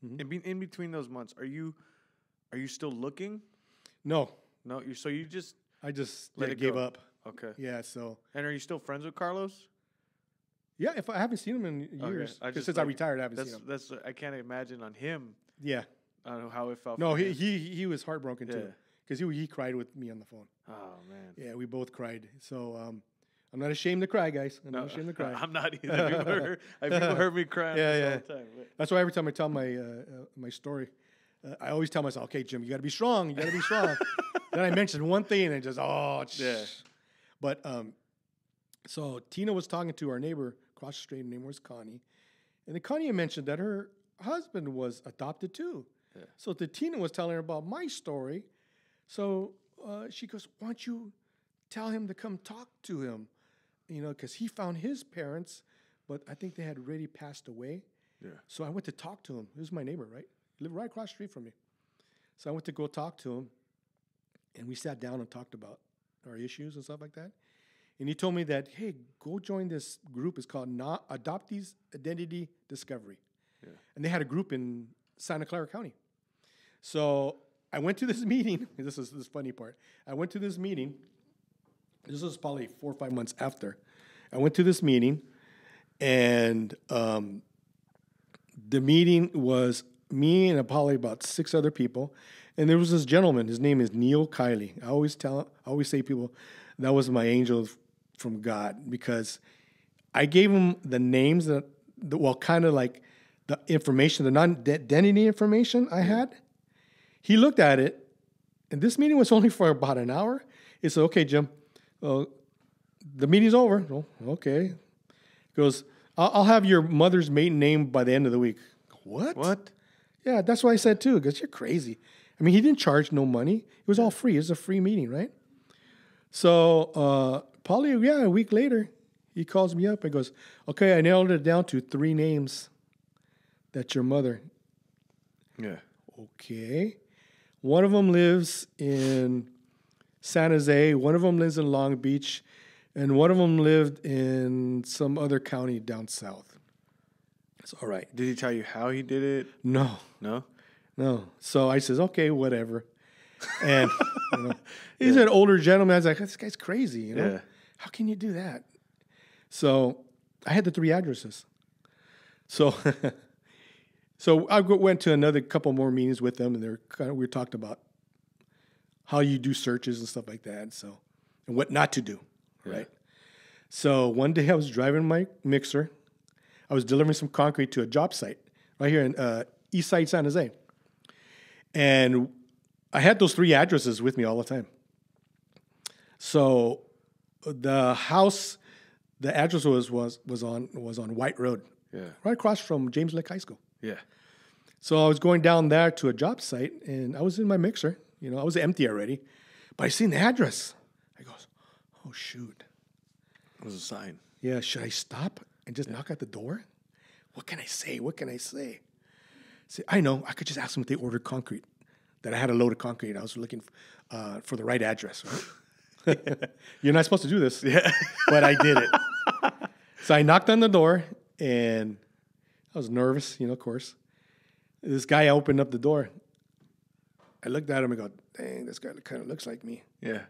[SPEAKER 2] in between those months? Are you still looking?
[SPEAKER 1] No,
[SPEAKER 2] No.
[SPEAKER 1] I just
[SPEAKER 2] Let it
[SPEAKER 1] gave
[SPEAKER 2] go.
[SPEAKER 1] up.
[SPEAKER 2] Okay.
[SPEAKER 1] Yeah, so
[SPEAKER 2] And are you still friends with Carlos?
[SPEAKER 1] yeah, if I haven't seen him in years,
[SPEAKER 2] I just
[SPEAKER 1] since I retired, I haven't seen him.
[SPEAKER 2] That's I can't imagine on him.
[SPEAKER 1] Yeah,
[SPEAKER 2] I don't know how it felt.
[SPEAKER 1] no,
[SPEAKER 2] for him.
[SPEAKER 1] he was heartbroken too,
[SPEAKER 2] Yeah.
[SPEAKER 1] because he cried with me on the phone.
[SPEAKER 2] Oh man.
[SPEAKER 1] Yeah, we both cried. So I'm not ashamed to cry, guys. I'm not ashamed to cry.
[SPEAKER 2] I'm not either. People heard me crying
[SPEAKER 1] Yeah,
[SPEAKER 2] all the time. But
[SPEAKER 1] That's why every time I tell my story, I always tell myself, "Okay, Jim, you got to be strong. You got to be strong." Then I mentioned one thing, and it just
[SPEAKER 2] Yeah.
[SPEAKER 1] But so Tina was talking to our neighbor across the street. Her name was Connie, and then Connie mentioned that her husband was adopted too.
[SPEAKER 2] Yeah.
[SPEAKER 1] So Tina was telling her about my story. So she goes, "Why don't you tell him to come talk to him? Because he found his parents, but I think they had already passed away."
[SPEAKER 2] Yeah.
[SPEAKER 1] So I went to talk to him. He was my neighbor, right? He lived right across the street from me. So I went to go talk to him, and we sat down and talked about our issues and stuff like that. And he told me that, hey, go join this group. It's called Adoptees Identity Discovery.
[SPEAKER 2] Yeah.
[SPEAKER 1] And they had a group in Santa Clara County. So I went to this meeting. This is this funny part. I went to this meeting. This was probably 4 or 5 months after. I went to this meeting, and the meeting was me and probably about 6 other people. And there was this gentleman. His name is Neil Kiley. I always say people, that was my angel from God, because I gave him the names kind of like the information, the non-identity information I had. He looked at it, and this meeting was only for about an hour. He said, "Okay, Jim, the meeting's over." "Oh, okay." He goes, I'll have your mother's maiden name by the end of the week." What?
[SPEAKER 2] What?
[SPEAKER 1] Yeah, that's what I said too, because you're crazy. I mean, he didn't charge no money. It was all free. It was a free meeting, right? So probably, a week later, he calls me up and goes, "Okay, I nailed it down to 3 names. That's your mother."
[SPEAKER 2] Yeah.
[SPEAKER 1] Okay. One of them lives in San Jose. One of them lives in Long Beach, and one of them lived in some other county down south. It's all right.
[SPEAKER 2] Did he tell you how he did it?
[SPEAKER 1] No. So I says, okay, whatever. And he's an older gentleman. I was like, this guy's crazy.
[SPEAKER 2] Yeah.
[SPEAKER 1] How can you do that? So I had the 3 addresses. So I went to another couple more meetings with them, and we talked about how you do searches and stuff like that. So, and what not to do, right? So one day I was driving my mixer. I was delivering some concrete to a job site right here in East Side San Jose, and I had those 3 addresses with me all the time. So the house, the address was on White Road, right across from James Lake High School.
[SPEAKER 2] Yeah.
[SPEAKER 1] So I was going down there to a job site, and I was in my mixer. I was empty already, but I seen the address. I goes, oh shoot,
[SPEAKER 2] It was a sign.
[SPEAKER 1] Yeah, should I stop and just knock at the door? What can I say? See, I know. I could just ask them if they ordered concrete. That I had a load of concrete. I was looking for the right address. Right? You're not supposed to do this.
[SPEAKER 2] Yeah.
[SPEAKER 1] But I did it. So I knocked on the door, and I was nervous, of course. This guy opened up the door. I looked at him and go, dang, this guy kind of looks like me.
[SPEAKER 2] Yeah.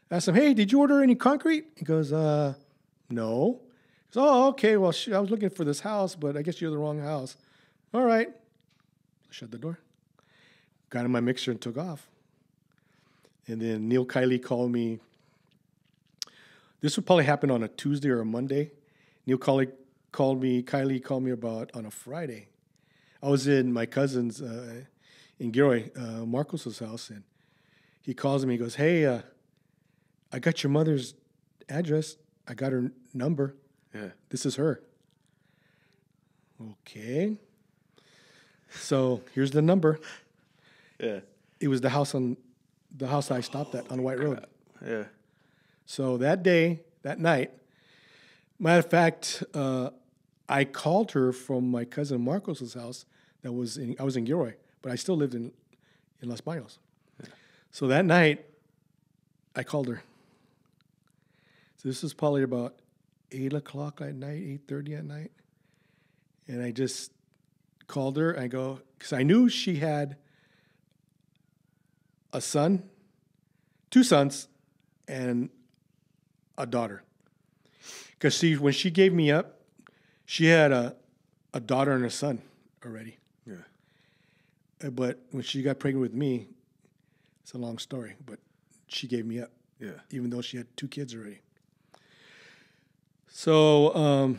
[SPEAKER 1] I asked him, hey, did you order any concrete? He goes, no. He goes, oh, okay, well, I was looking for this house, but I guess you're the wrong house. All right. Shut the door. Got in my mixer and took off. And then Neil Kiley called me. This would probably happen on a Tuesday or a Monday. Neil Kiley called me about on a Friday. I was in my cousin's in Gilroy, Marcos's house, and he calls me. He goes, hey, I got your mother's address. I got her number.
[SPEAKER 2] Yeah.
[SPEAKER 1] This is her. Okay. So here's the number.
[SPEAKER 2] Yeah.
[SPEAKER 1] It was the house I stopped at on White Road.
[SPEAKER 2] Yeah.
[SPEAKER 1] So that night, matter of fact, I called her from my cousin Marcos's house. I was in Gilroy, but I still lived in Los Baños. Yeah. So that night, I called her. So this was probably about 8 o'clock at night, 8:30 at night, and I just called her. I go, because I knew she had a son, 2 sons, and a daughter. Because when she gave me up, she had a daughter and a son already. Yeah. But when she got pregnant with me, it's a long story, but she gave me up. Yeah. Even though she had 2 kids already. So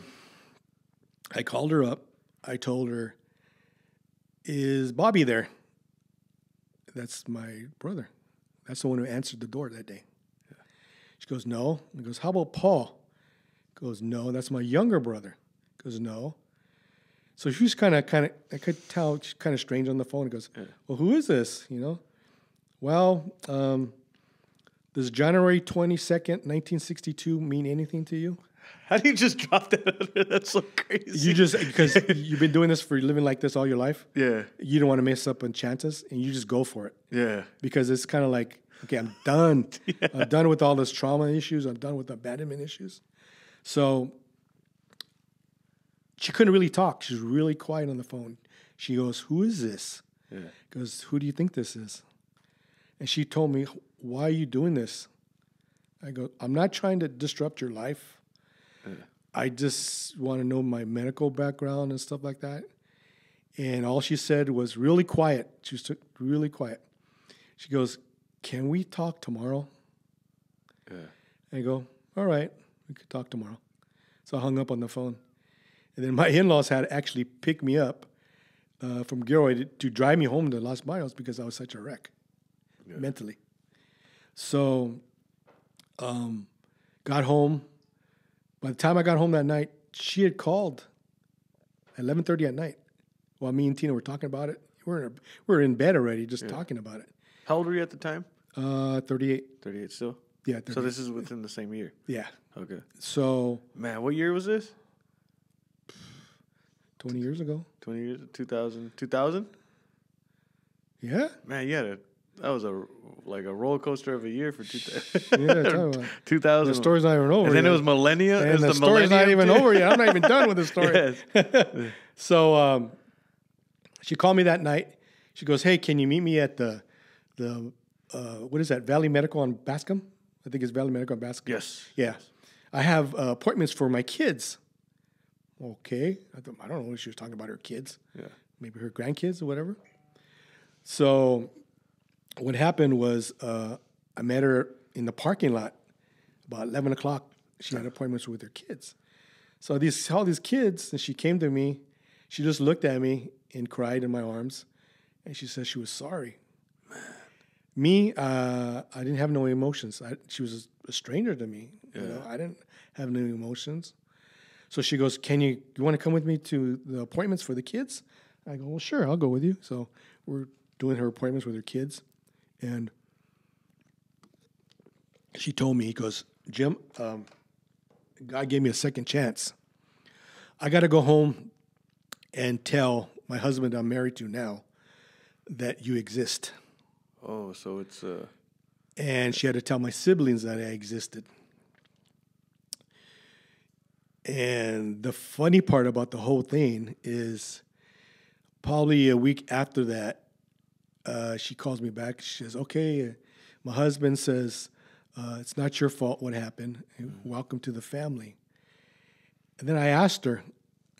[SPEAKER 1] I called her up. I told her, is Bobby there? That's my brother. That's the one who answered the door that day. Yeah. She goes, no. He goes, how about Paul? Goes, no, that's my younger brother. Goes, no. So she's kind of, I could tell she's kind of strange on the phone. He goes, well, who is this? Well, does January 22nd, 1962 mean anything to you?
[SPEAKER 2] How do you just drop that out there? That's so crazy.
[SPEAKER 1] Because you've been doing this living like this all your life.
[SPEAKER 2] Yeah.
[SPEAKER 1] You don't want to mess up on chances, and you just go for it.
[SPEAKER 2] Yeah.
[SPEAKER 1] Because it's kind of like, okay, I'm done. Yeah. I'm done with all this trauma issues. I'm done with abandonment issues. So she couldn't really talk. She was really quiet on the phone. She goes, who is this? Yeah. Goes, who do you think this is? And she told me, why are you doing this? I go, I'm not trying to disrupt your life. Yeah. I just want to know my medical background and stuff like that. And all she said was really quiet. She was really quiet. She goes, can we talk tomorrow? Yeah. I go, all right, we could talk tomorrow. So I hung up on the phone. And then my in-laws had actually picked me up from Gilroy to drive me home to Los Baños because I was such a wreck mentally. So got home. By the time I got home that night, she had called at 11:30 at night while me and Tina were talking about it. We were in bed already just talking about it.
[SPEAKER 2] How old were you at the time?
[SPEAKER 1] 38.
[SPEAKER 2] 38 still?
[SPEAKER 1] Yeah. 38.
[SPEAKER 2] So this is within the same year?
[SPEAKER 1] Yeah.
[SPEAKER 2] Okay.
[SPEAKER 1] So.
[SPEAKER 2] Man, what year was this?
[SPEAKER 1] 20 years ago.
[SPEAKER 2] 20 years? 2000? 2000?
[SPEAKER 1] Yeah.
[SPEAKER 2] Man, you had a like a roller coaster of a year for
[SPEAKER 1] 2000. The story's not even over.
[SPEAKER 2] And then
[SPEAKER 1] yet.
[SPEAKER 2] it was millennia.
[SPEAKER 1] And the story's not even over yet. I'm not even done with the story.
[SPEAKER 2] Yes.
[SPEAKER 1] So she called me that night. She goes, "Hey, can you meet me at the what is that? Valley Medical on Bascom? I think it's Valley Medical on Bascom."
[SPEAKER 2] Yes.
[SPEAKER 1] Yeah. I have appointments for my kids. Okay. I don't know if she was talking about her kids.
[SPEAKER 2] Yeah.
[SPEAKER 1] Maybe her grandkids or whatever. So what happened was I met her in the parking lot about 11 o'clock. She had appointments with her kids. So all these kids, and she came to me. She just looked at me and cried in my arms. And she said she was sorry. Me, I didn't have no emotions. She was a stranger to me.
[SPEAKER 2] Yeah.
[SPEAKER 1] You know, I didn't have no emotions. So she goes, you want to come with me to the appointments for the kids? I go, well, sure, I'll go with you. So we're doing her appointments with her kids. And she told me, he goes, Jim, God gave me a second chance. I got to go home and tell my husband I'm married to now that you exist.
[SPEAKER 2] Oh, so it's...
[SPEAKER 1] And she had to tell my siblings that I existed. And the funny part about the whole thing is probably a week after that, she calls me back. She says, okay, my husband says, it's not your fault what happened. Welcome to the family. And then I asked her,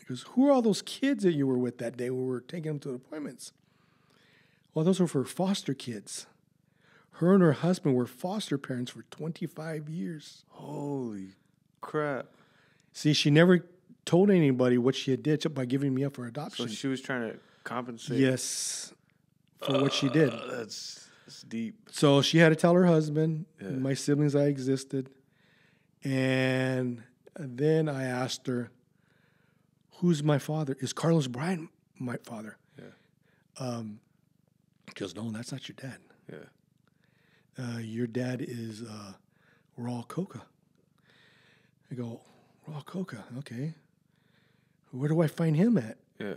[SPEAKER 1] I goes, who are all those kids that you were with that day when we were taking them to the appointments? Well, those were for foster kids. Her and her husband were foster parents for 25 years.
[SPEAKER 2] Holy crap.
[SPEAKER 1] See, she never told anybody what she had did by giving me up for adoption.
[SPEAKER 2] So she was trying to compensate.
[SPEAKER 1] Yes, for what she did.
[SPEAKER 2] That's deep.
[SPEAKER 1] So she had to tell her husband, my siblings, I existed. And then I asked her, who's my father? Is Carlos Bryant my father?
[SPEAKER 2] Yeah.
[SPEAKER 1] She goes, no, that's not your dad.
[SPEAKER 2] Yeah.
[SPEAKER 1] Your dad is Raw Coca. I go, Raw Coca, okay. Where do I find him at?
[SPEAKER 2] Yeah.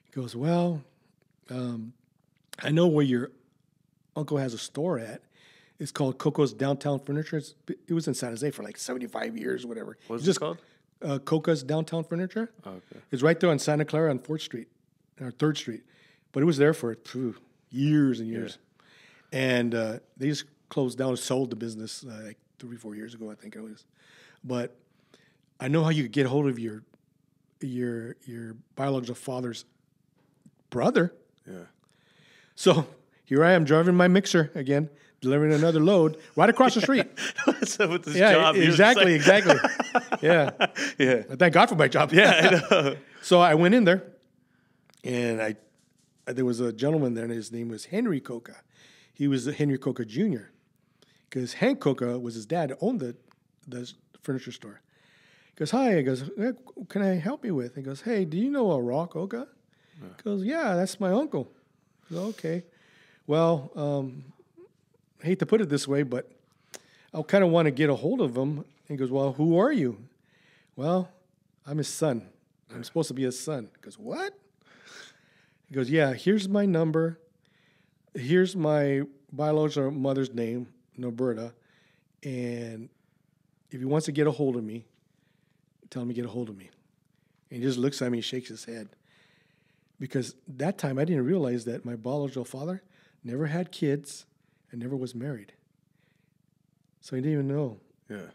[SPEAKER 1] He goes, well, I know where your uncle has a store at. It's called Coco's Downtown Furniture. It was in San Jose for like 75 years or whatever.
[SPEAKER 2] What's it called?
[SPEAKER 1] Coco's Downtown Furniture.
[SPEAKER 2] Oh, okay.
[SPEAKER 1] It's right there on Santa Clara on 4th Street, or 3rd Street. But it was there for years and years. Yeah. And they just closed down and sold the business like 3-4 years ago, I think it was. But I know how you get hold of your biological father's brother.
[SPEAKER 2] Yeah.
[SPEAKER 1] So here I am driving my mixer again, delivering another load right across the street.
[SPEAKER 2] What's up with this job?
[SPEAKER 1] Exactly. Yeah.
[SPEAKER 2] Yeah.
[SPEAKER 1] I thank God for my job.
[SPEAKER 2] Yeah, I know.
[SPEAKER 1] So I went in there, and there was a gentleman there, and his name was Henry Coca. He was Henry Coca Jr. Because Hank Coca was his dad, owned the furniture store. He goes, hi. He goes, what can I help you with? He goes, hey, do you know a Raw Coca? He goes, yeah, that's my uncle. I goes, okay. Well, I hate to put it this way, but I kind of want to get a hold of him. He goes, well, who are you? Well, I'm his son. I'm supposed to be his son. He goes, what? He goes, yeah, here's my number. Here's my biological mother's name, Noberta. And if he wants to get a hold of me, tell him to get a hold of me. And he just looks at me and shakes his head. Because that time I didn't realize that my biological father never had kids and never was married. So he didn't even know.
[SPEAKER 2] Yeah.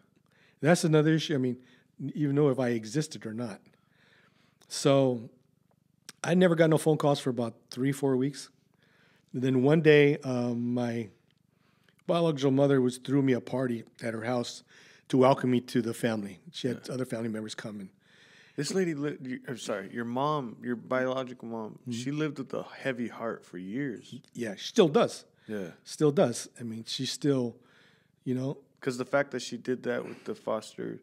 [SPEAKER 1] That's another issue. I mean, even know if I existed or not. So I never got no phone calls for about 3-4 weeks. And then one day, my biological mother threw me a party at her house to welcome me to the family. She had other family members coming.
[SPEAKER 2] This lady, your mom, your biological mom, she lived with a heavy heart for years.
[SPEAKER 1] Yeah, she still does.
[SPEAKER 2] Yeah.
[SPEAKER 1] Still does. I mean, she's still,
[SPEAKER 2] Because the fact that she did that with the foster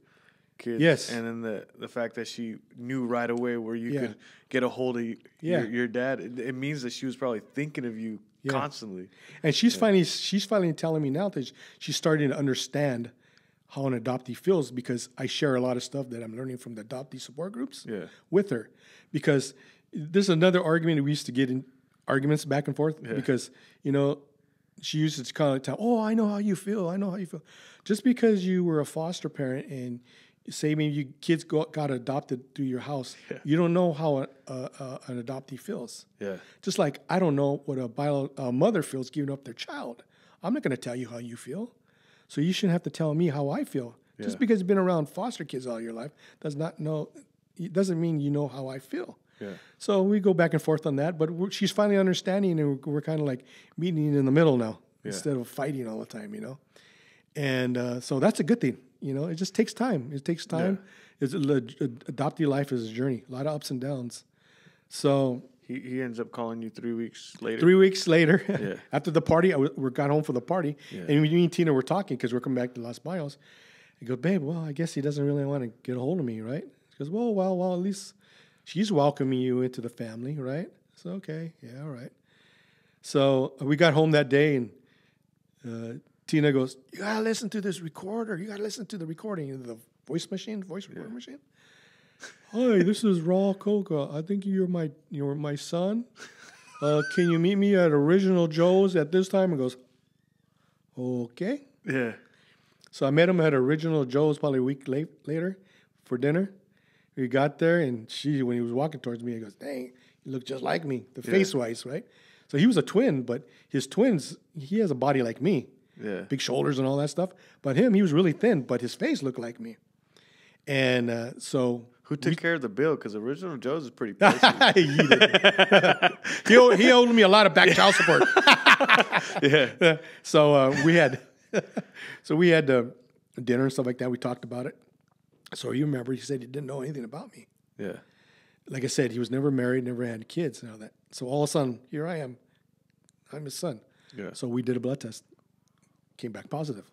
[SPEAKER 2] kids.
[SPEAKER 1] Yes.
[SPEAKER 2] And then the fact that she knew right away where you could get a hold of your dad, it means that she was probably thinking of you constantly.
[SPEAKER 1] And she's finally telling me now that she's starting to understand how an adoptee feels, because I share a lot of stuff that I'm learning from the adoptee support groups with her. Because there's another argument we used to get in arguments back and forth because, she used to kind of tell, oh, I know how you feel. I know how you feel. Just because you were a foster parent and say maybe your kids got adopted through your house, you don't know how an adoptee feels.
[SPEAKER 2] Yeah.
[SPEAKER 1] Just like I don't know what a mother feels giving up their child. I'm not going to tell you how you feel. So you shouldn't have to tell me how I feel. Yeah. Just because you've been around foster kids all your life doesn't mean you know how I feel.
[SPEAKER 2] Yeah.
[SPEAKER 1] So we go back and forth on that, but she's finally understanding, and we're kind of like meeting in the middle now instead of fighting all the time, you know. And so that's a good thing, you know. It just takes time. It takes time. Yeah. Adoptee life is a journey, a lot of ups and downs. So
[SPEAKER 2] he ends up calling you 3 weeks later.
[SPEAKER 1] 3 weeks later, after the party, we got home for the party, and me and Tina were talking because we're coming back to Los Baños. I go, babe, well, I guess he doesn't really want to get a hold of me, right? She goes, well, at least she's welcoming you into the family, right? So, okay, yeah, all right. So we got home that day, and Tina goes, you got to listen to this recorder. You got to listen to the recording, the voice recording machine. Hi, this is Raw Coca. I think you're my son. Can you meet me at Original Joe's at this time? And goes, okay.
[SPEAKER 2] Yeah.
[SPEAKER 1] So I met him at Original Joe's probably a week later for dinner. We got there, and when he was walking towards me, he goes, dang, you look just like me, face-wise, right? So he was a twin, but his twins, he has a body like me. Yeah. Big shoulders and all that stuff. But he was really thin, but his face looked like me. And so...
[SPEAKER 2] Who took care of the bill? Because Original Joe's is pretty pricey.
[SPEAKER 1] He owed me a lot of back child support. Yeah. So we had dinner and stuff like that. We talked about it. So you remember, he said he didn't know anything about me.
[SPEAKER 2] Yeah.
[SPEAKER 1] Like I said, he was never married, never had kids and all that. So all of a sudden, here I am. I'm his son. Yeah. So we did a blood test. Came back positive.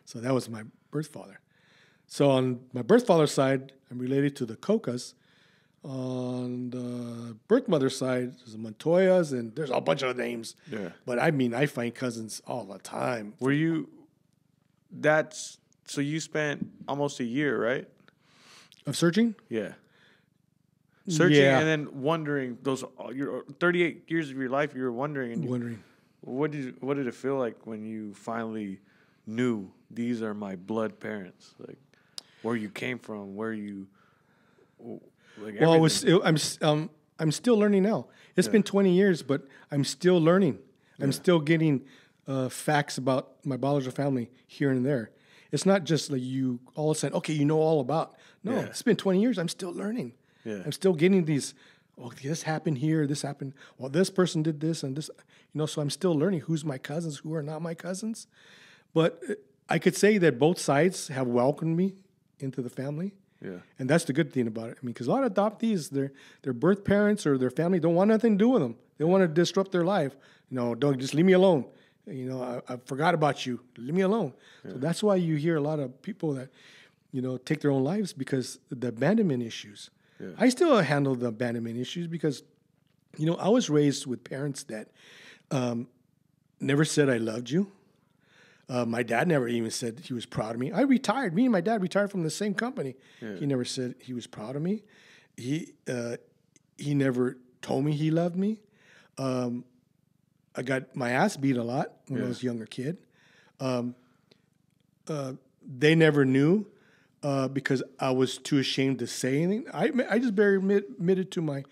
[SPEAKER 1] So that was my birth father. So on my birth father's side, I'm related to the Cocas. On the birth mother's side, there's the Montoyas, and there's a bunch of names. Yeah. But I find cousins all the time.
[SPEAKER 2] So you spent almost a year, right?
[SPEAKER 1] Of searching?
[SPEAKER 2] Yeah. Searching and then wondering, your 38 years of your life, you were wondering. What did it feel like when you finally knew these are my blood parents? Like, where you came from, where you, like. Well,
[SPEAKER 1] I'm still learning now. It's been 20 years, but I'm still learning. I'm still getting facts about my biological family here and there. It's not just like you all of a sudden, okay, you know all about. No, it's been 20 years. I'm still learning. Yeah. I'm still getting these. Oh, this happened here. This happened. Well, this person did this and this. You know, so I'm still learning who's my cousins, who are not my cousins. But I could say that both sides have welcomed me into the family. Yeah. And that's the good thing about it. I mean, because a lot of adoptees, their birth parents or their family don't want nothing to do with them. They want to disrupt their life. You know, don't just leave me alone. You know, I forgot about you. Leave me alone. Yeah. So that's why you hear a lot of people that, you know, take their own lives because of the abandonment issues. Yeah. I still handle the abandonment issues because, you know, I was raised with parents that never said I loved you. My dad never even said he was proud of me. I retired. Me and my dad retired from the same company. Yeah. He never said he was proud of me. He never told me he loved me. I got my ass beat a lot when I was a younger kid. They never knew because I was too ashamed to say anything. I just barely admitted to my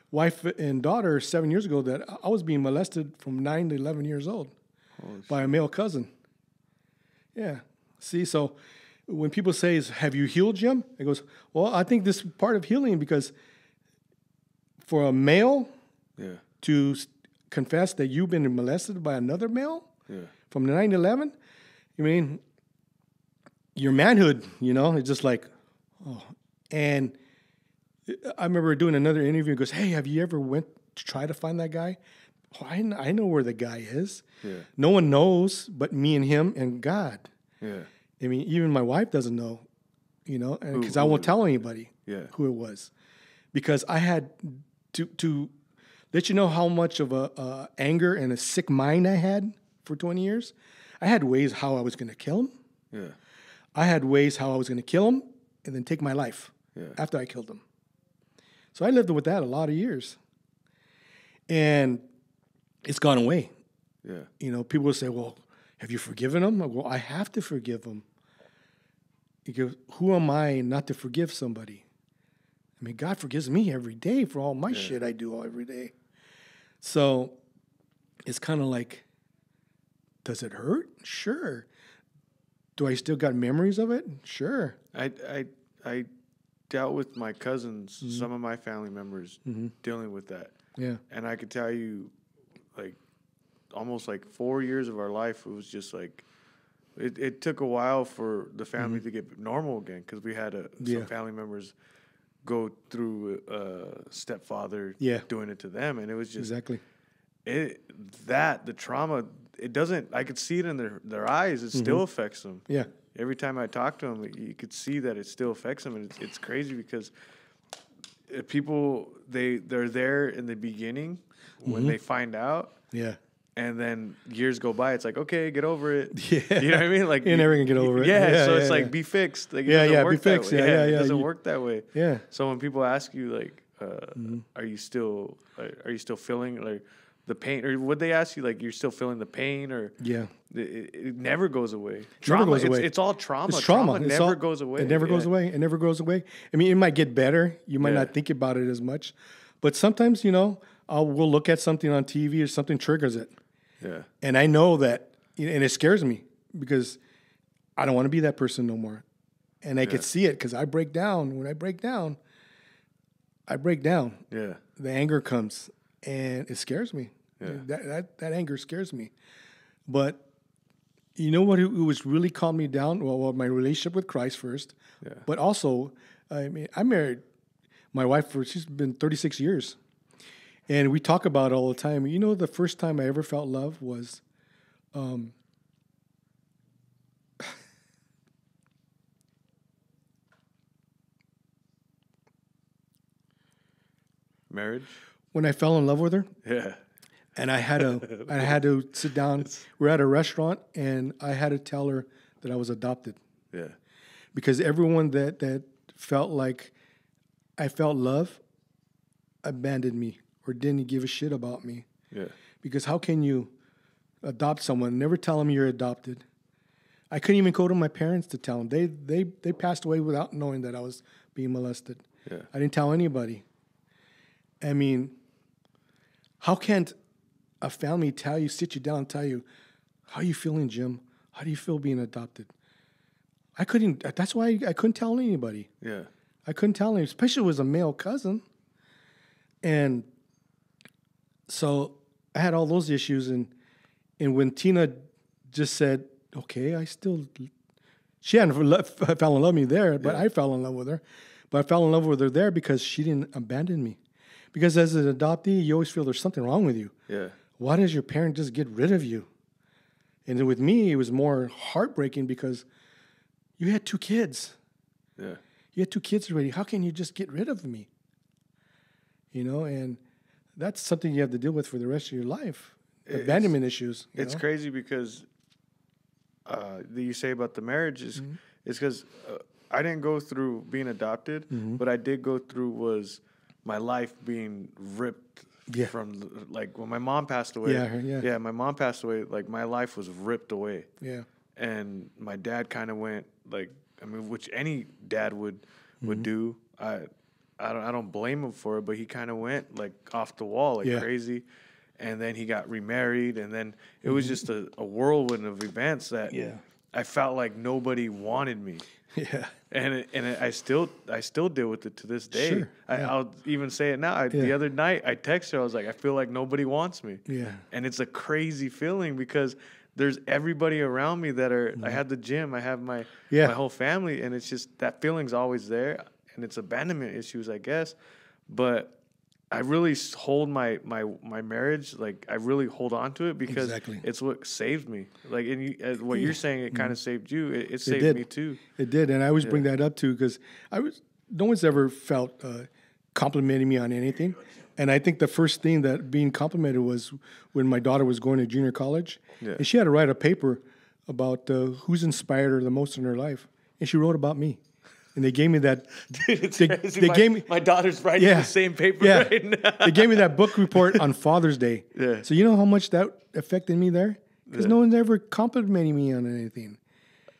[SPEAKER 1] wife and daughter 7 years ago that I was being molested from 9 to 11 years old by a male cousin. Yeah. See, so when people say, have you healed, Jim? It goes, well, I think this is part of healing because for a male to confess that you've been molested by another male from 9 to 11, I mean, your manhood, you know, it's just like, oh. And I remember doing another interview. It goes, hey, have you ever went to try to find that guy? Oh, I know where the guy is. Yeah. No one knows but me and him and God. Yeah. I mean, even my wife doesn't know, you know, because I won't tell anybody who it was. Because I had to let you know how much of a anger and a sick mind I had for 20 years. I had ways how I was going to kill him. Yeah. I had ways how I was going to kill him and then take my life after I killed him. So I lived with that a lot of years. And it's gone away.
[SPEAKER 2] Yeah.
[SPEAKER 1] You know, people will say, well, have you forgiven them? I go, I have to forgive them. Because who am I not to forgive somebody? I mean, God forgives me every day for all my shit I do every day. So it's kind of like, does it hurt? Sure. Do I still got memories of it? Sure.
[SPEAKER 2] I dealt with my cousins, some of my family members dealing with that.
[SPEAKER 1] Yeah.
[SPEAKER 2] And I could tell you, like, almost like 4 years of our life, it was just like, it took a while for the family to get normal again, because we had some family members go through stepfather doing it to them, and it was just the trauma. It doesn't. I could see it in their eyes. It still affects them. Yeah. Every time I talk to them, you could see that it still affects them, and it's crazy because people they're there in the beginning when they find out. Yeah. And then years go by. It's like, okay, get over it. Yeah. You know what I mean? Like, you're never gonna get over it. Yeah. So it's like, be fixed. Like, be fixed. It doesn't work that way. Yeah. So when people ask you, like, are you still feeling like the pain, or would they ask you, like, you're still feeling the pain, or it never goes away. Trauma never goes away. It's all trauma. It's trauma. It never goes away. It never goes away. It never goes away. I mean, it might get better. You might not think about it as much, but sometimes, you know, we'll look at something on TV or something triggers it. Yeah. And I know that, and it scares me because I don't want to be that person no more. And I could see it because I break down. When I break down, I break down. Yeah. The anger comes and it scares me. Yeah. That anger scares me. But you know what? It was really calmed me down. Well, my relationship with Christ first. Yeah. But also, I mean, I married my wife she's been 36 years. And we talk about it all the time. You know, the first time I ever felt love was, marriage.
[SPEAKER 1] When I fell in love with her. Yeah. And I had to sit down. We're at a restaurant, and I had to tell her that I was adopted. Yeah. Because everyone that felt like I felt love abandoned me. Or didn't give a shit about me. Yeah. Because how can you adopt someone, never tell them you're adopted? I couldn't even go to my parents to tell them. They passed away without knowing that I was being molested. Yeah. I didn't tell anybody. I mean, how can't a family sit you down and tell you, how are you feeling, Jim? How do you feel being adopted? That's why I couldn't tell anybody. Yeah. I couldn't tell anybody, especially if it was a male cousin. And so I had all those issues, and when Tina just said, okay, she hadn't fell in love with me there, but I fell in love with her. But I fell in love with her there because she didn't abandon me. Because as an adoptee, you always feel there's something wrong with you. Yeah. Why does your parent just get rid of you? And with me, it was more heartbreaking because you had 2 kids. Yeah. You had 2 kids already. How can you just get rid of me? You know, and that's something you have to deal with for the rest of your life. Abandonment issues.
[SPEAKER 2] It's crazy because you say about the marriage is because I didn't go through being adopted, but I did go through was my life being ripped from, like, when my mom passed away. Yeah, my mom passed away. Like, my life was ripped away. Yeah, and my dad kind of went, like, I mean, which any dad would do. I don't blame him for it, but he kind of went, like, off the wall, like, crazy. And then he got remarried, and then it was just a whirlwind of events that I felt like nobody wanted me. Yeah. And I still deal with it to this day. Sure. I'll even say it now. The other night I texted her, I was like, I feel like nobody wants me. Yeah. And it's a crazy feeling because there's everybody around me that are, I have the gym, I have my whole family, and it's just, that feeling's always there. And it's abandonment issues, I guess. But I really hold my marriage, like, I really hold on to it because it's what saved me. Like, and what you're saying, it kind of saved you. It saved me too.
[SPEAKER 1] It did, and I always bring that up too because no one's ever felt complimenting me on anything. And I think the first thing that being complimented was when my daughter was going to junior college, and she had to write a paper about who's inspired her the most in her life, and she wrote about me. and they gave me that.
[SPEAKER 2] Dude, it's
[SPEAKER 1] they
[SPEAKER 2] crazy.
[SPEAKER 1] they gave me
[SPEAKER 2] my daughter's writing the same paper right now.
[SPEAKER 1] They gave me that book report on Father's Day.
[SPEAKER 2] Yeah.
[SPEAKER 1] So you know how much that affected me there? Because no one's ever complimenting me on anything.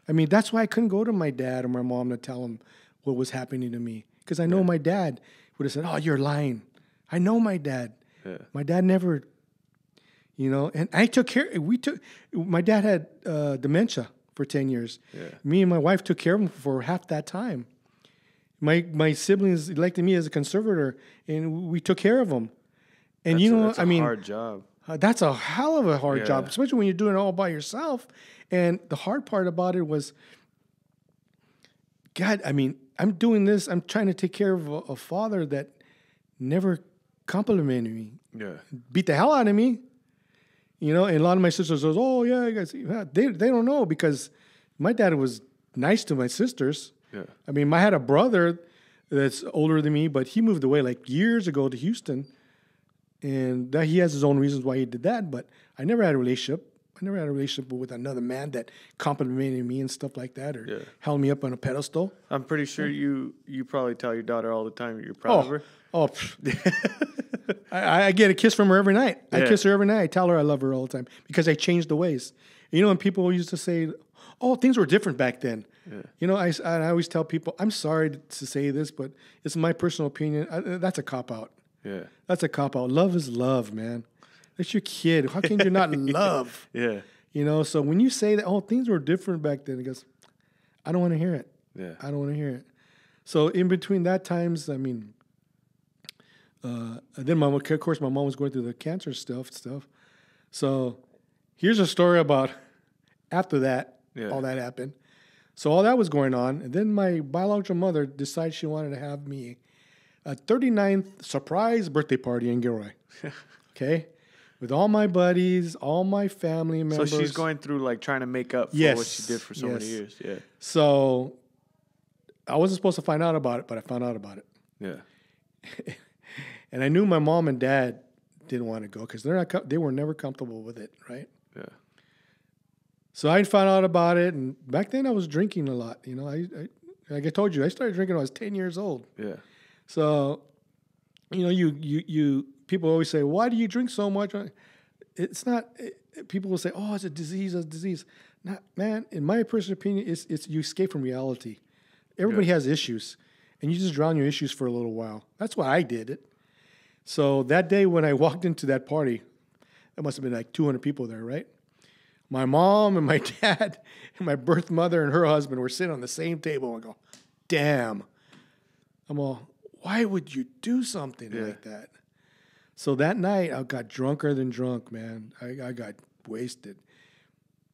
[SPEAKER 1] I mean, that's why I couldn't go to my dad or my mom to tell them what was happening to me. Because I know my dad would have said, "Oh, you're lying." I know my dad. Yeah. My dad never, and I took care. My dad had dementia for 10 years. Yeah. Me and my wife took care of him for half that time. My siblings elected me as a conservator, and we took care of him. And
[SPEAKER 2] that's a hard job.
[SPEAKER 1] That's a hell of a hard job, especially when you're doing it all by yourself. And the hard part about it was, God, I mean, I'm doing this. I'm trying to take care of a father that never complimented me. Yeah, beat the hell out of me. And a lot of my sisters goes, "Oh yeah, guys." They don't know because my dad was nice to my sisters. Yeah, I mean, I had a brother that's older than me, but he moved away like years ago to Houston, and that he has his own reasons why he did that. But I never had a relationship. I never had a relationship with another man that complimented me and stuff like that, or held me up on a pedestal.
[SPEAKER 2] I'm pretty sure you probably tell your daughter all the time you're proud of her.
[SPEAKER 1] Oh, I get a kiss from her every night. I kiss her every night. I tell her I love her all the time because I changed the ways. And people used to say, "Oh, things were different back then." Yeah. I always tell people, I'm sorry to say this, but it's my personal opinion. That's a cop-out. Yeah. That's a cop-out. Love is love, man. That's your kid. How can you not love? Yeah. So when you say that, things were different back then, it goes, I don't want to hear it. Yeah. I don't want to hear it. So in between that times, I mean, then of course, my mom was going through the cancer stuff. So here's a story about after that, all that happened. So all that was going on. And then my biological mother decided she wanted to have me a 39th surprise birthday party in Gilroy. Okay? With all my buddies, all my family members.
[SPEAKER 2] So she's going through like trying to make up for what she did for so many years. Yeah.
[SPEAKER 1] So I wasn't supposed to find out about it, but I found out about it. Yeah. And I knew my mom and dad didn't want to go because they were never comfortable with it, right? Yeah. So I found out about it, and back then I was drinking a lot. I like I told you, I started drinking when I was 10 years old. Yeah. So, you people always say, "Why do you drink so much?" It's not. People will say, "Oh, it's a disease." Not, man. In my personal opinion, it's you escape from reality. Everybody has issues, and you just drown your issues for a little while. That's why I did it. So that day when I walked into that party, there must have been like 200 people there, right? My mom and my dad and my birth mother and her husband were sitting on the same table. And I go, damn. I'm all, why would you do something like that? So that night, I got drunker than drunk, man. I got wasted.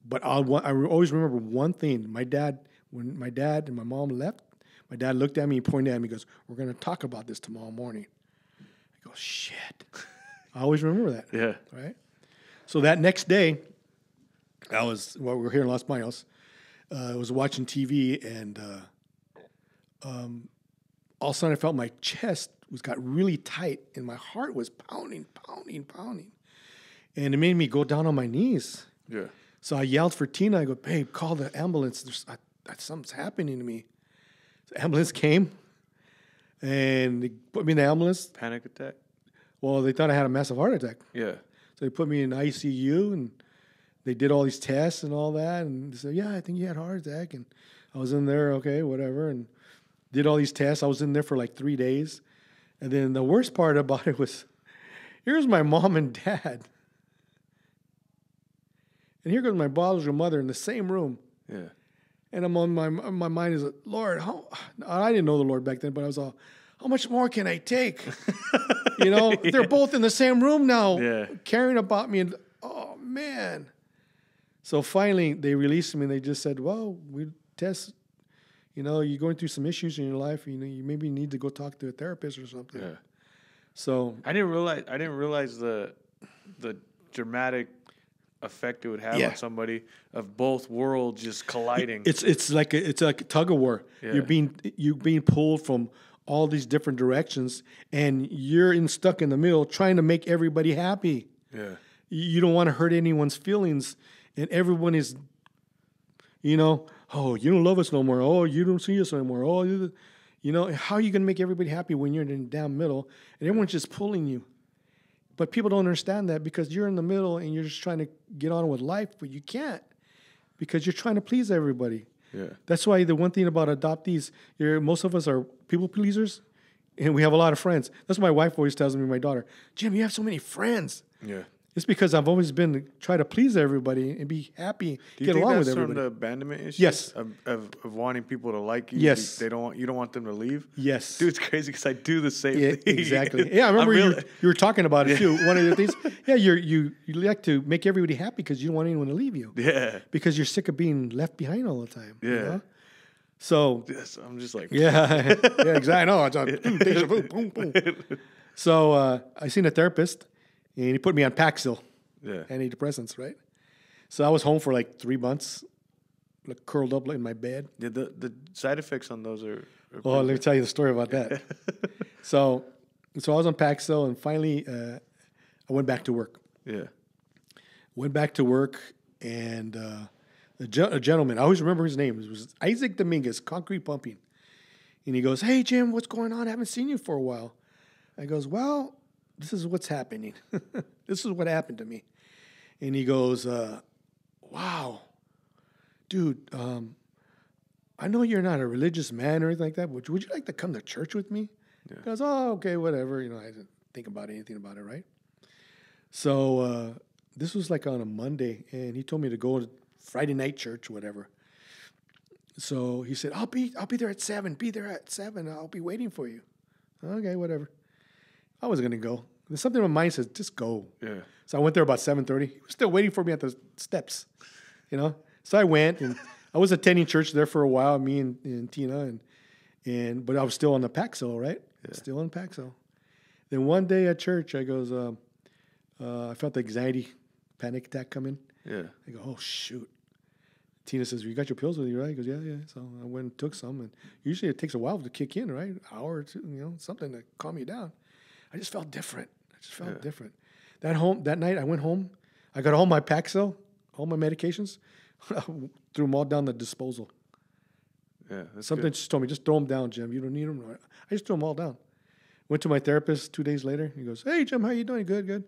[SPEAKER 1] But I always remember one thing. When my dad and my mom left, my dad looked at me, he pointed at me, he goes, "We're going to talk about this tomorrow morning." I go, shit. I always remember that. Yeah. Right? So that next day, we were here in Los Baños. I was watching TV, and all of a sudden I felt my chest got really tight, and my heart was pounding. And it made me go down on my knees. Yeah. So I yelled for Tina. I go, "Babe, call the ambulance. Something's happening to me." The ambulance came, and they put me in the ambulance.
[SPEAKER 2] Panic attack?
[SPEAKER 1] Well, they thought I had a massive heart attack.
[SPEAKER 2] Yeah.
[SPEAKER 1] So they put me in ICU, and they did all these tests and all that, and they said, "Yeah, I think you had a heart attack." And I was in there, okay, whatever, and did all these tests. I was in there for like 3 days. And then the worst part about it was, here's my mom and dad. And here goes my biological mother in the same room. Yeah. And I'm on my mind is, Lord, I didn't know the Lord back then, but I was all, how much more can I take? They're both in the same room now, caring about me. And oh, man. So finally, they released me, and they just said, well, we test, you're going through some issues in your life. You maybe need to go talk to a therapist or something. Yeah. So
[SPEAKER 2] I didn't realize the dramatic effect it would have on somebody of both worlds just colliding.
[SPEAKER 1] It's like a tug of war. Yeah. You're being pulled from all these different directions, and you're stuck in the middle trying to make everybody happy. Yeah. You don't want to hurt anyone's feelings, and everyone is, oh, you don't love us no more. Oh, you don't see us anymore. Oh, you know, how are you going to make everybody happy when you're in the damn middle and everyone's just pulling you? But people don't understand that because you're in the middle and you're just trying to get on with life, but you can't because you're trying to please everybody.
[SPEAKER 2] Yeah.
[SPEAKER 1] That's why the one thing about adoptees, most of us are people pleasers, and we have a lot of friends. That's what my wife always tells me, my daughter, Jim, you have so many friends.
[SPEAKER 2] Yeah.
[SPEAKER 1] It's because I've always been try to please everybody and be happy,
[SPEAKER 2] Do you
[SPEAKER 1] get
[SPEAKER 2] think
[SPEAKER 1] along
[SPEAKER 2] that's
[SPEAKER 1] with
[SPEAKER 2] from
[SPEAKER 1] everybody.
[SPEAKER 2] the abandonment issue?
[SPEAKER 1] Yes.
[SPEAKER 2] Of wanting people to like you.
[SPEAKER 1] Yes.
[SPEAKER 2] You don't want them to leave.
[SPEAKER 1] Yes.
[SPEAKER 2] Dude, it's crazy because I do the same
[SPEAKER 1] Yeah,
[SPEAKER 2] thing.
[SPEAKER 1] exactly. Yeah, I remember you were talking about it too. One of the things, you like to make everybody happy because you don't want anyone to leave you.
[SPEAKER 2] Yeah.
[SPEAKER 1] Because you're sick of being left behind all the time.
[SPEAKER 2] Yeah.
[SPEAKER 1] You know? So
[SPEAKER 2] Yes, I'm just like,
[SPEAKER 1] yeah, yeah, exactly. I know. It's on deja vu, boom, boom. So I seen a therapist, and he put me on Paxil,
[SPEAKER 2] yeah.
[SPEAKER 1] antidepressants, right? So I was home for like 3 months, like curled up in my bed.
[SPEAKER 2] Yeah, the side effects on those are
[SPEAKER 1] Oh, let me tell you the story about that. So I was on Paxil, and finally I went back to work.
[SPEAKER 2] Yeah.
[SPEAKER 1] Went back to work, and a gentleman, I always remember his name. It was Isaac Dominguez, Concrete Pumping. And he goes, hey, Jim, what's going on? I haven't seen you for a while. I goes, well, this is what's happening. This is what happened to me. And he goes, wow, dude, I know you're not a religious man or anything like that, but would you like to come to church with me? Yeah. He goes, oh, okay, whatever. You know, I didn't think about anything about it, right? So this was like on a Monday, and he told me to go to Friday night church or whatever. So he said, I'll be there at 7. Be there at 7. I'll be waiting for you. Okay, whatever. I was going to go. There's something in my mind says, just go. Yeah. So I went there about 7:30. He was still waiting for me at the steps, you know. So I went, and I was attending church there for a while, me and Tina, but I was still on the Paxil, right? Yeah. Still on Paxil. Then one day at church, I goes, I felt the anxiety, panic attack coming. Yeah. I go, oh, shoot. Tina says, you got your pills with you, right? He goes, yeah. So I went and took some, and usually it takes a while to kick in, right? An hour or two, you know, something to calm you down. I just felt different. Different. That night, I went home. I got all my Paxil, all my medications, threw them all down the disposal. Yeah, something just told me, just throw them down, Jim. You don't need them. I just threw them all down. Went to my therapist 2 days later. He goes, hey, Jim, how you doing? Good. You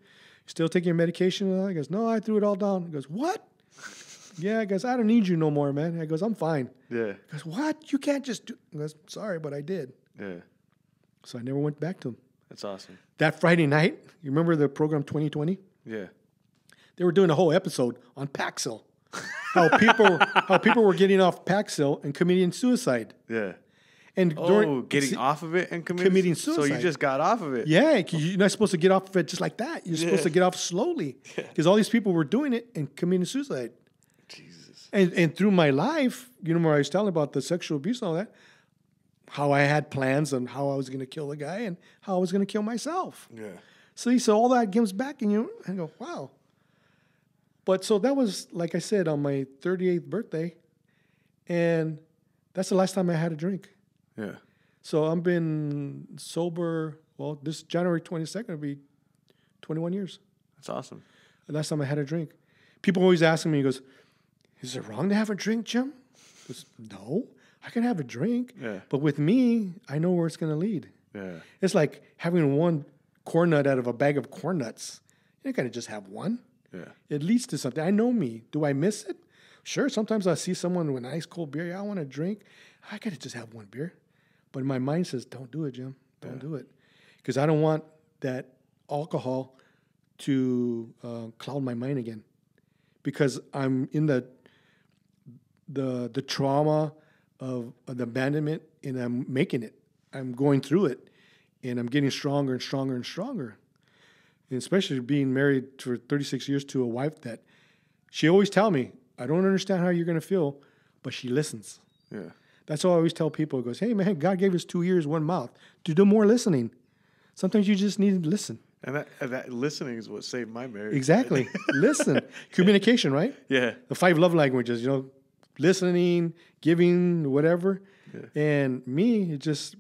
[SPEAKER 1] still taking your medication? He goes, no, I threw it all down. He goes, what? Yeah, I goes, I don't need you no more, man. I goes, I'm fine. Yeah. He goes, what? You can't just do. I goes, sorry, but I did. Yeah. So I never went back to him.
[SPEAKER 2] That's awesome. That
[SPEAKER 1] Friday night, you remember the program 2020?
[SPEAKER 2] Yeah.
[SPEAKER 1] They were doing a whole episode on Paxil. How people were getting off Paxil and committing suicide.
[SPEAKER 2] Yeah.
[SPEAKER 1] And
[SPEAKER 2] getting off of it and committing suicide. So you just got off of it.
[SPEAKER 1] Yeah, you're not supposed to get off of it just like that. You're supposed to get off slowly. Because all these people were doing it and committing suicide.
[SPEAKER 2] Jesus.
[SPEAKER 1] And through my life, you know, where I was telling about the sexual abuse and all that, how I had plans on how I was going to kill the guy and how I was going to kill myself. Yeah. So he said all that comes back, and I go, wow. But so that was, like I said, on my 38th birthday, and that's the last time I had a drink.
[SPEAKER 2] Yeah.
[SPEAKER 1] So I've been sober, well, this January 22nd will be 21 years.
[SPEAKER 2] That's awesome.
[SPEAKER 1] The last time I had a drink. People always ask me, he goes, is it wrong to have a drink, Jim? I goes, no, I can have a drink. Yeah. But with me, I know where it's going to lead. Yeah. It's like having one corn nut out of a bag of corn nuts. You're not going to just have one. Yeah. It leads to something. I know me. Do I miss it? Sure, sometimes I see someone with an ice cold beer. Yeah, I want a drink. I got to just have one beer. But my mind says, don't do it, Jim. Don't do it. Because I don't want that alcohol to cloud my mind again. Because I'm in the trauma of the abandonment, and I'm making it. I'm going through it, and I'm getting stronger and stronger and stronger. And especially being married for 36 years to a wife that she always tell me, I don't understand how you're going to feel, but she listens. Yeah. That's all I always tell people. It goes, hey, man, God gave us 2 ears, one mouth to do more listening. Sometimes you just need to listen.
[SPEAKER 2] And that listening is what saved my marriage.
[SPEAKER 1] Exactly. Listen. Communication, right?
[SPEAKER 2] Yeah.
[SPEAKER 1] The 5 love languages, you know, listening, giving, whatever. Yeah. And me, it just,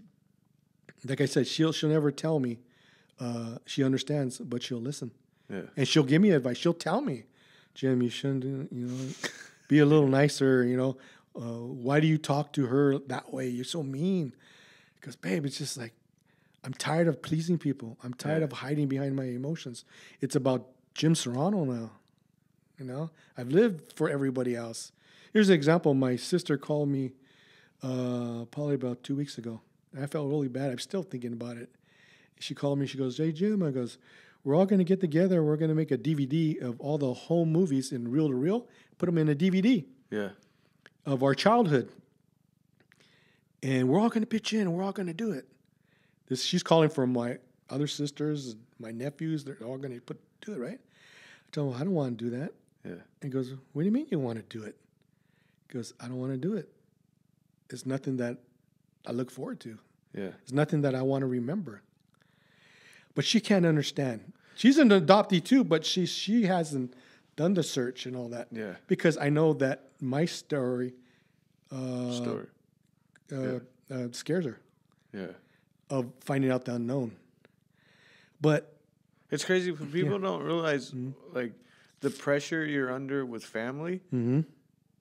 [SPEAKER 1] like I said, she'll never tell me she understands, but she'll listen. Yeah. And she'll give me advice. She'll tell me, Jim, you shouldn't, be a little nicer, Why do you talk to her that way? You're so mean. Because, babe, it's just like, I'm tired of pleasing people. I'm tired of hiding behind my emotions. It's about Jim Serrano now. You know, I've lived for everybody else. Here's an example. My sister called me probably about 2 weeks ago. I felt really bad. I'm still thinking about it. She called me. She goes, "Hey, Jim," I goes, "we're all going to get together. We're going to make a DVD of all the home movies in reel to reel, put them in a DVD of our childhood. And we're all going to pitch in. And we're all going to do it." She's calling for my other sisters, my nephews. They're all going to do it, right? I tell them, "I don't want to do that."
[SPEAKER 2] Yeah.
[SPEAKER 1] And he goes, "What do you mean you want to do it?" He goes, "I don't want to do it. It's nothing that I look forward to.
[SPEAKER 2] Yeah.
[SPEAKER 1] It's nothing that I want to remember." But she can't understand. She's an adoptee too, but she hasn't done the search and all that.
[SPEAKER 2] Yeah.
[SPEAKER 1] Because I know that my story scares her.
[SPEAKER 2] Yeah.
[SPEAKER 1] Of finding out the unknown. But
[SPEAKER 2] it's crazy when people don't realize like the pressure you're under with family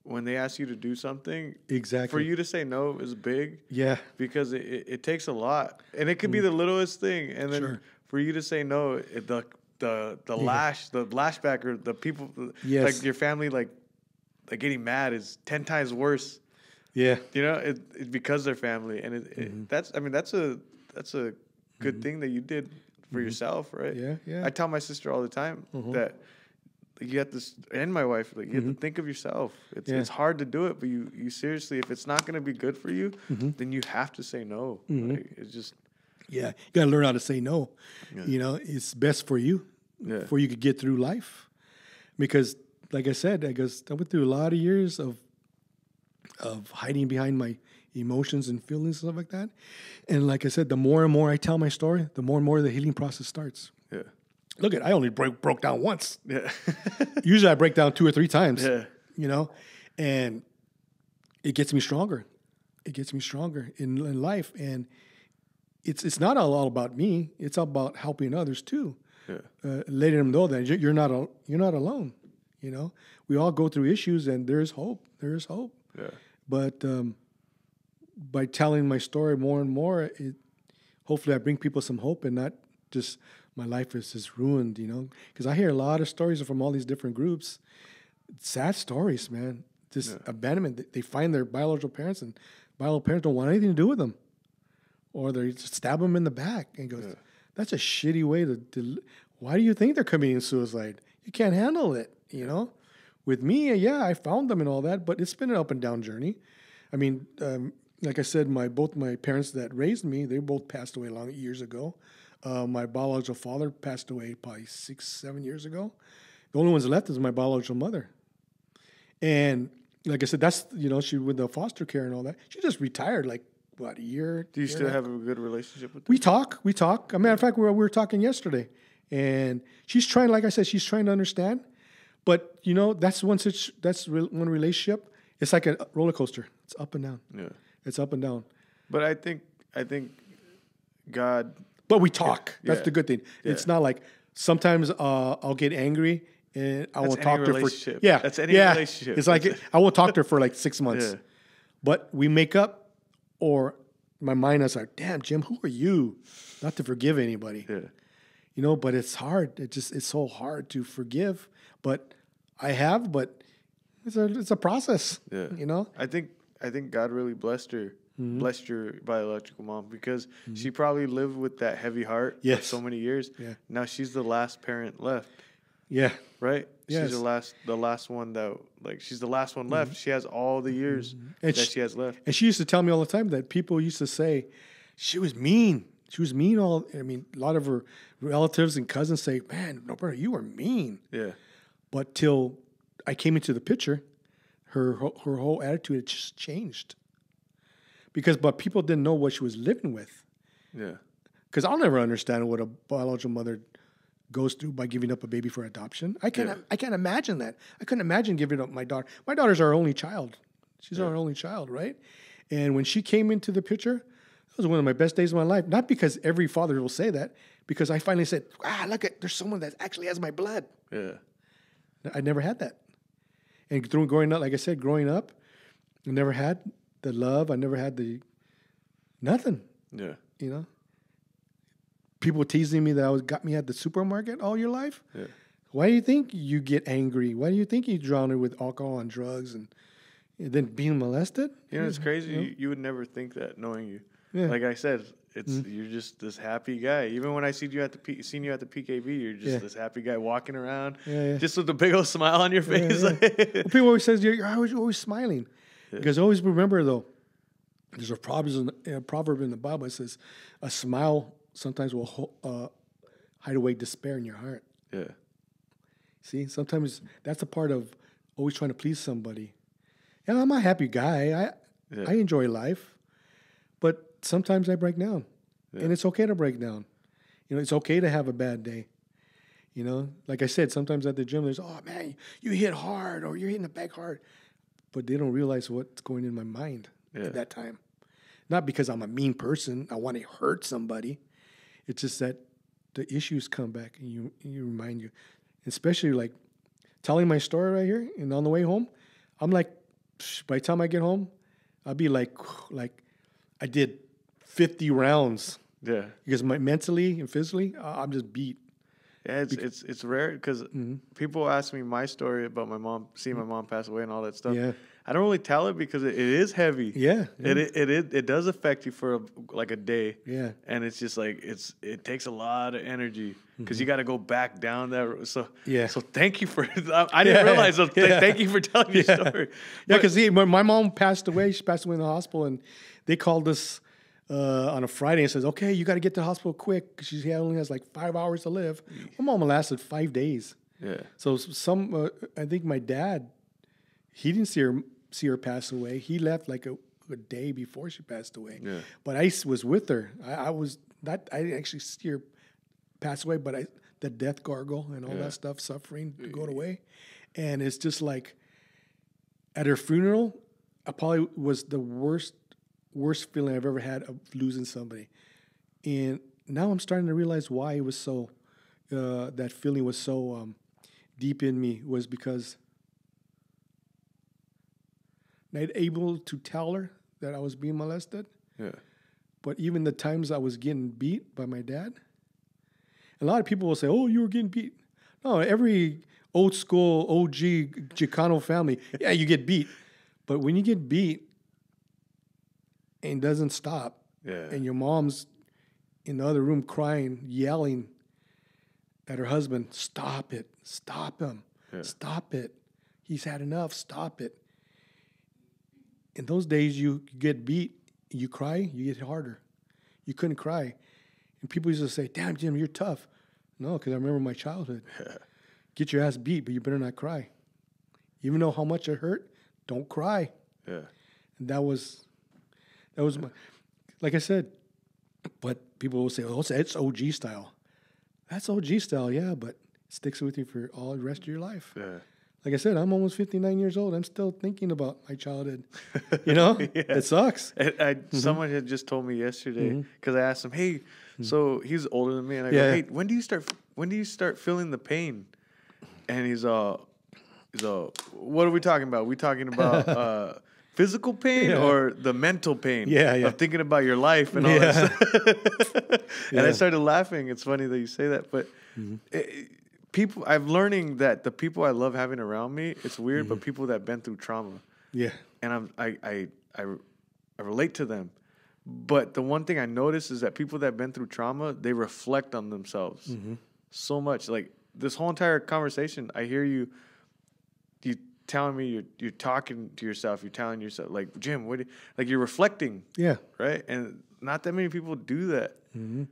[SPEAKER 2] when they ask you to do something.
[SPEAKER 1] Exactly.
[SPEAKER 2] For you to say no is big.
[SPEAKER 1] Yeah.
[SPEAKER 2] Because it takes a lot. And it could be the littlest thing. And then for you to say no, the lashback or the people like your family like getting mad is 10 times worse.
[SPEAKER 1] Yeah.
[SPEAKER 2] You know, it's because they're family. And that's a good thing that you did for yourself, right?
[SPEAKER 1] Yeah, yeah.
[SPEAKER 2] I tell my sister all the time that you have to, and my wife, like you have to think of yourself. It's hard to do it, but you seriously, if it's not going to be good for you, then you have to say no. Like, it's just
[SPEAKER 1] you got to learn how to say no. Yeah. You know, it's best for you, for you to get through life. Because, like I said, I went through a lot of years of hiding behind my emotions and feelings and stuff like that. And like I said, the more and more I tell my story, the more and more the healing process starts.
[SPEAKER 2] Yeah.
[SPEAKER 1] Look I only broke down once.
[SPEAKER 2] Yeah.
[SPEAKER 1] Usually I break down 2 or 3 times.
[SPEAKER 2] Yeah.
[SPEAKER 1] You know, and it gets me stronger. It gets me stronger in life. And it's not all about me. It's about helping others too. Yeah. Letting them know that you're not alone. You know, we all go through issues, and there's hope. There's hope.
[SPEAKER 2] Yeah.
[SPEAKER 1] But by telling my story more and more, hopefully I bring people some hope, and not just my life is just ruined, you know? Because I hear a lot of stories from all these different groups. Sad stories, man. Just abandonment. They find their biological parents, and biological parents don't want anything to do with them. Or they just stab them in the back and goes, that's a shitty way to why do you think they're committing suicide? You can't handle it, you know? With me, I found them and all that, but it's been an up and down journey. I mean, like I said, both my parents that raised me, they both passed away long years ago. My biological father passed away probably 6-7 years ago. The only ones left is my biological mother. And like I said, that's, you know, she with the foster care and all that. She just retired like, what, a year?
[SPEAKER 2] Do you still have a good relationship with them?
[SPEAKER 1] We talk. As a matter of fact, we were talking yesterday. And she's trying, like I said, she's trying to understand. But, you know, that's one relationship. It's like a roller coaster. It's up and down. Yeah. It's up and down.
[SPEAKER 2] But I think God...
[SPEAKER 1] But we talk. That's the good thing. Yeah. It's not like sometimes I'll get angry and I won't talk to her for... Yeah.
[SPEAKER 2] That's any relationship.
[SPEAKER 1] It's like I won't talk to her for like 6 months. Yeah. But we make up, or my mind is like, damn, Jim, who are you? Not to forgive anybody. Yeah. You know, but it's hard. It's so hard to forgive. But but it's a process. Yeah. You know?
[SPEAKER 2] I think God really blessed her. Mm-hmm. Blessed your biological mom, because she probably lived with that heavy heart for so many years. Yeah. Now she's the last parent left.
[SPEAKER 1] Yeah.
[SPEAKER 2] Right? Yes. She's the last one that, like, she's the last one left. She has all the years that she has left.
[SPEAKER 1] And she used to tell me all the time that people used to say she was mean. She was mean a lot of her relatives and cousins say, man, Roberto, you were mean. Yeah. But till I came into the picture, her whole attitude had just changed. But people didn't know what she was living with. Yeah. Because I'll never understand what a biological mother goes through by giving up a baby for adoption. I can't imagine that. I couldn't imagine giving up my daughter. My daughter's our only child. She's our only child, right? And when she came into the picture, it was one of my best days of my life. Not because every father will say that, because I finally said, look, there's someone that actually has my blood. Yeah. I never had that. And growing up, like I said, growing up, I never had the love. I never had the nothing.
[SPEAKER 2] Yeah.
[SPEAKER 1] You know, people teasing me that got me at the supermarket all your life.
[SPEAKER 2] Yeah.
[SPEAKER 1] Why do you think you get angry? Why do you think you drown it with alcohol and drugs and then being molested?
[SPEAKER 2] You know, it's crazy. You would never think that, knowing you. Yeah. Like I said, you're just this happy guy. Even when I seen you at the PKB, you're just this happy guy walking around, just with a big old smile on your face.
[SPEAKER 1] Well, people always says you're always smiling, because always remember though, there's a proverb in the Bible that says, a smile sometimes will hide away despair in your heart.
[SPEAKER 2] Yeah.
[SPEAKER 1] See, sometimes that's a part of always trying to please somebody. And I'm a happy guy. I enjoy life, but sometimes I break down, and it's okay to break down. You know, it's okay to have a bad day. You know, like I said, sometimes at the gym, there's, oh man, you hit hard, or you're hitting the back hard, but they don't realize what's going in my mind at that time. Not because I'm a mean person, I want to hurt somebody. It's just that the issues come back, and you remind you, especially like telling my story right here, and on the way home, I'm like, by the time I get home, I'll be like I did 50 rounds. Yeah. Because mentally and physically, I'm just beat.
[SPEAKER 2] Yeah, it's rare because people ask me my story about my mom, seeing my mom pass away and all that stuff. Yeah. I don't really tell it because it is heavy. Yeah. It does affect you for like a day. Yeah. And it's just like it takes a lot of energy because you got to go back down that road. So So thank you for I didn't realize. So thank you for telling your story.
[SPEAKER 1] Yeah, because my mom passed away. She passed away in the hospital, and they called us on a Friday and says, "Okay, you got to get to the hospital quick because she only has like 5 hours to live." My mom lasted 5 days. Yeah. So I think my dad, he didn't see her pass away. He left like a day before she passed away. Yeah. But I was with her. I didn't actually see her pass away, but the death gargle and all that stuff, suffering to go away. And it's just like at her funeral, I probably was the worst feeling I've ever had of losing somebody. And now I'm starting to realize why it was so, that feeling was so deep in me, was because not able to tell her that I was being molested. Yeah. But even the times I was getting beat by my dad, a lot of people will say, "Oh, you were getting beat." No, every old school OG Chicano family, you get beat. But when you get beat and it doesn't stop, and your mom's in the other room crying, yelling at her husband, "Stop it, stop him, stop it. He's had enough, stop it." In those days, you get beat, you cry, you get harder. You couldn't cry. And people used to say, "Damn, Jim, you're tough." No, because I remember my childhood. Get your ass beat, but you better not cry. Even though how much it hurt, don't cry. Yeah. And that was my, like I said, but people will say, "Oh, it's OG style." That's OG style, yeah, but it sticks with you for all the rest of your life. Yeah. Like I said, I'm almost 59 years old. I'm still thinking about my childhood. You know, It sucks.
[SPEAKER 2] Someone had just told me yesterday, because I asked him, "Hey," so he's older than me, and I go, "Hey, when do you start feeling the pain?" And he's "What are we talking about? We talking about physical pain or the mental pain of thinking about your life and all that stuff?" And I started laughing. It's funny that you say that, but. I'm learning that the people I love having around me, it's weird, but people that have been through trauma. Yeah. And I relate to them. But the one thing I notice is that people that have been through trauma, they reflect on themselves so much. Like this whole entire conversation, I hear you telling me you're talking to yourself, you're telling yourself, like, "Jim, like you're reflecting." Yeah. Right? And not that many people do that. And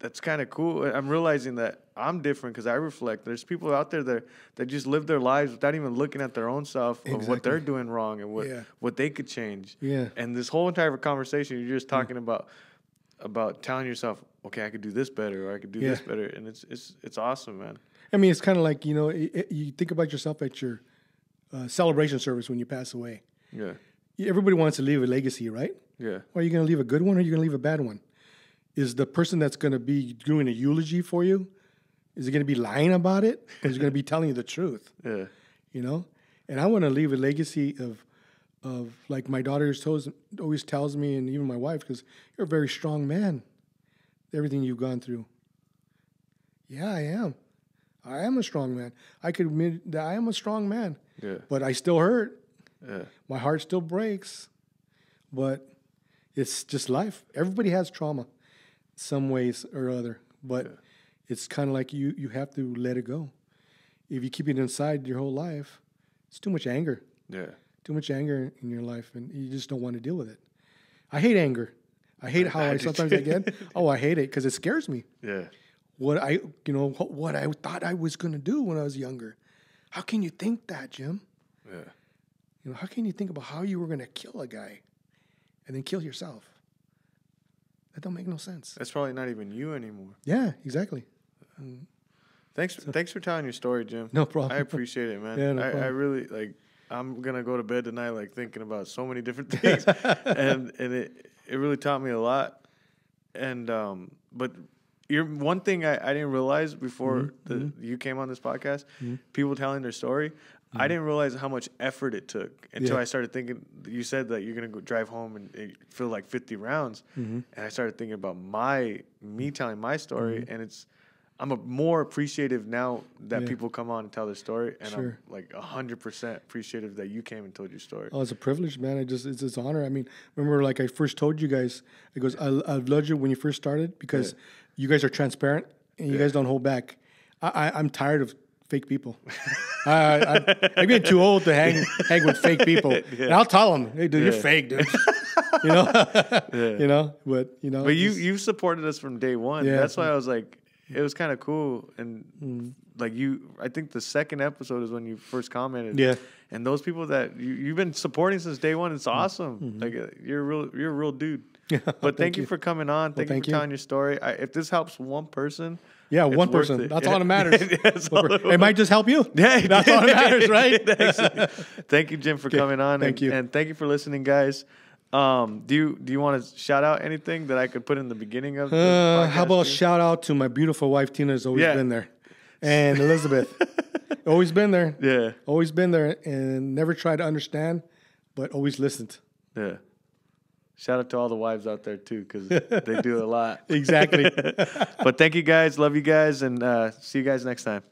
[SPEAKER 2] that's kind of cool. I'm realizing that I'm different because I reflect. There's people out there that just live their lives without even looking at their own self of what they're doing wrong and what they could change. Yeah. And this whole entire conversation, you're just talking about telling yourself, "Okay, I could do this better, or I could do this better," and it's awesome, man.
[SPEAKER 1] I mean, it's kind of like, you think about yourself at your celebration service when you pass away. Yeah. Everybody wants to leave a legacy, right? Yeah. Are you going to leave a good one, or are you going to leave a bad one? Is the person that's going to be doing a eulogy for you, is it going to be lying about it? Or is it going to be telling you the truth? Yeah. And I want to leave a legacy of like my daughter always tells me, and even my wife, because you're a very strong man. Everything you've gone through. Yeah, I am. I am a strong man. I could admit that I am a strong man.
[SPEAKER 2] Yeah.
[SPEAKER 1] But I still hurt.
[SPEAKER 2] Yeah.
[SPEAKER 1] My heart still breaks. But it's just life. Everybody has trauma some ways or other. But it's kind of like you have to let it go. If you keep it inside your whole life, it's too much anger.
[SPEAKER 2] Yeah.
[SPEAKER 1] Too much anger in your life, and you just don't want to deal with it. I hate anger. I hate how I sometimes I get. Oh, I hate it because it scares me.
[SPEAKER 2] Yeah.
[SPEAKER 1] What I thought I was going to do when I was younger. How can you think that, Jim?
[SPEAKER 2] Yeah.
[SPEAKER 1] How can you think about how you were going to kill a guy and then kill yourself? That don't make no sense.
[SPEAKER 2] That's probably not even you anymore.
[SPEAKER 1] Yeah, exactly.
[SPEAKER 2] Thanks for telling your story, Jim.
[SPEAKER 1] No problem.
[SPEAKER 2] I appreciate it, man.
[SPEAKER 1] Yeah, no
[SPEAKER 2] I
[SPEAKER 1] problem.
[SPEAKER 2] really I'm gonna go to bed tonight thinking about so many different things, and it really taught me a lot. And but one thing I didn't realize before you came on this podcast, people telling their story. I didn't realize how much effort it took until I started thinking. You said that you're gonna go drive home and feel like 50 rounds, and I started thinking about me telling my story, and I'm more appreciative now that people come on and tell their story, and I'm like 100% appreciative that you came and told your story.
[SPEAKER 1] Oh, it's a privilege, man. It's an honor. I mean, remember, like I first told you guys, I loved you when you first started because you guys are transparent and you guys don't hold back. I'm tired of fake people. I'm getting too old to hang with fake people. And I'll tell them, hey, dude, you're fake, dude. But
[SPEAKER 2] But you've supported us from day one.
[SPEAKER 1] Yeah,
[SPEAKER 2] that's why I was like, it was kind of cool. And like I think the second episode is when you first commented.
[SPEAKER 1] Yeah.
[SPEAKER 2] And those people that you've been supporting since day one, it's awesome. Like you're a real dude.
[SPEAKER 1] Yeah.
[SPEAKER 2] But thank you for coming on. Thank you for telling your story. If this helps one person. Yeah,
[SPEAKER 1] one person. That's all that matters.
[SPEAKER 2] It
[SPEAKER 1] might just help you.
[SPEAKER 2] Yeah,
[SPEAKER 1] that's all that matters, right?
[SPEAKER 2] Thank you, Jim, for coming on.
[SPEAKER 1] Thank you.
[SPEAKER 2] And thank you for listening, guys. Do you want to shout out anything that I could put in the beginning of the podcast?
[SPEAKER 1] How about shout out to my beautiful wife, Tina, has always been there. And Elizabeth. Always been there.
[SPEAKER 2] Yeah.
[SPEAKER 1] Always been there and never tried to understand, but always listened.
[SPEAKER 2] Yeah. Shout out to all the wives out there, too, because they do a lot.
[SPEAKER 1] Exactly.
[SPEAKER 2] But thank you, guys. Love you guys. And see you guys next time.